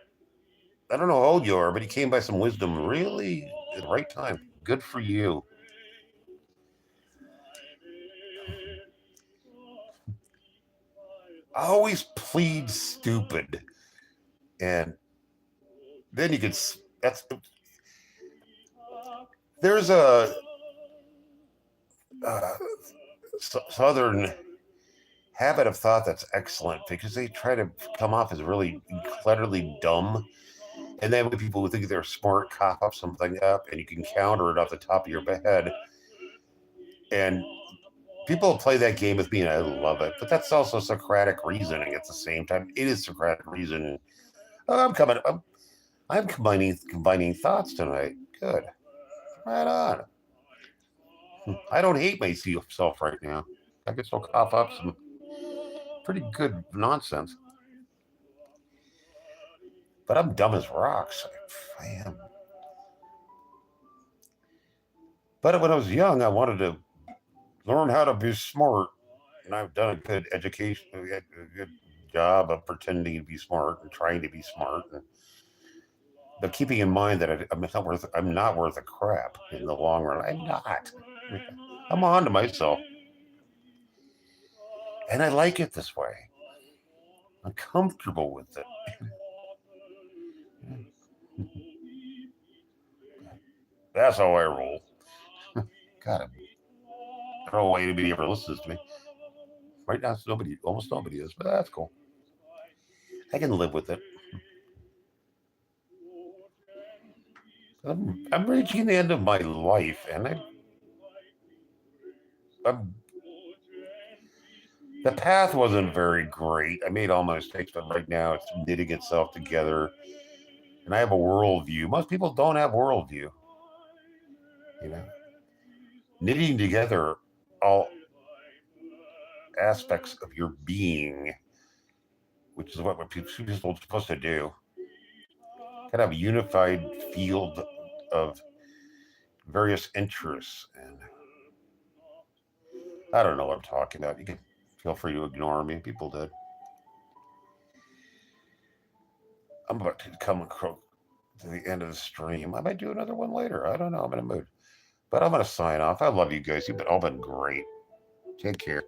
I don't know how old you are, but you came by some wisdom really at the right time. Good for you. I always plead stupid. And then you could, there's a Southern habit of thought that's excellent because they try to come off as really incredibly dumb. And then when people who think they're smart cop up something up and you can counter it off the top of your head. And people play that game with me and I love it. But that's also Socratic reasoning at the same time. It is Socratic reasoning. I'm combining thoughts tonight. Good. Right on. I don't hate myself right now. I can still cough up some pretty good nonsense. But I'm dumb as rocks. I am. But when I was young, I wanted to learn how to be smart. And I've done a good education, a good job of pretending to be smart and trying to be smart. But keeping in mind that I'm not worth a crap in the long run. I'm not. I'm on to myself. And I like it this way. I'm comfortable with it. That's how I roll. God, I don't know why anybody ever listens to me. Right now, almost nobody is, but that's cool. I can live with it. I'm reaching the end of my life, and the path wasn't very great. I made all my mistakes, but right now it's knitting itself together, and I have a worldview. Most people don't have worldview. You know, knitting together all aspects of your being, which is what people are supposed to do. Kind of a unified field of various interests, and I don't know what I'm talking about. You can feel free to ignore me. People did. I'm about to come to the end of the stream. I might do another one later. I don't know. I'm in a mood. But I'm going to sign off. I love you guys. You've all been great. Take care.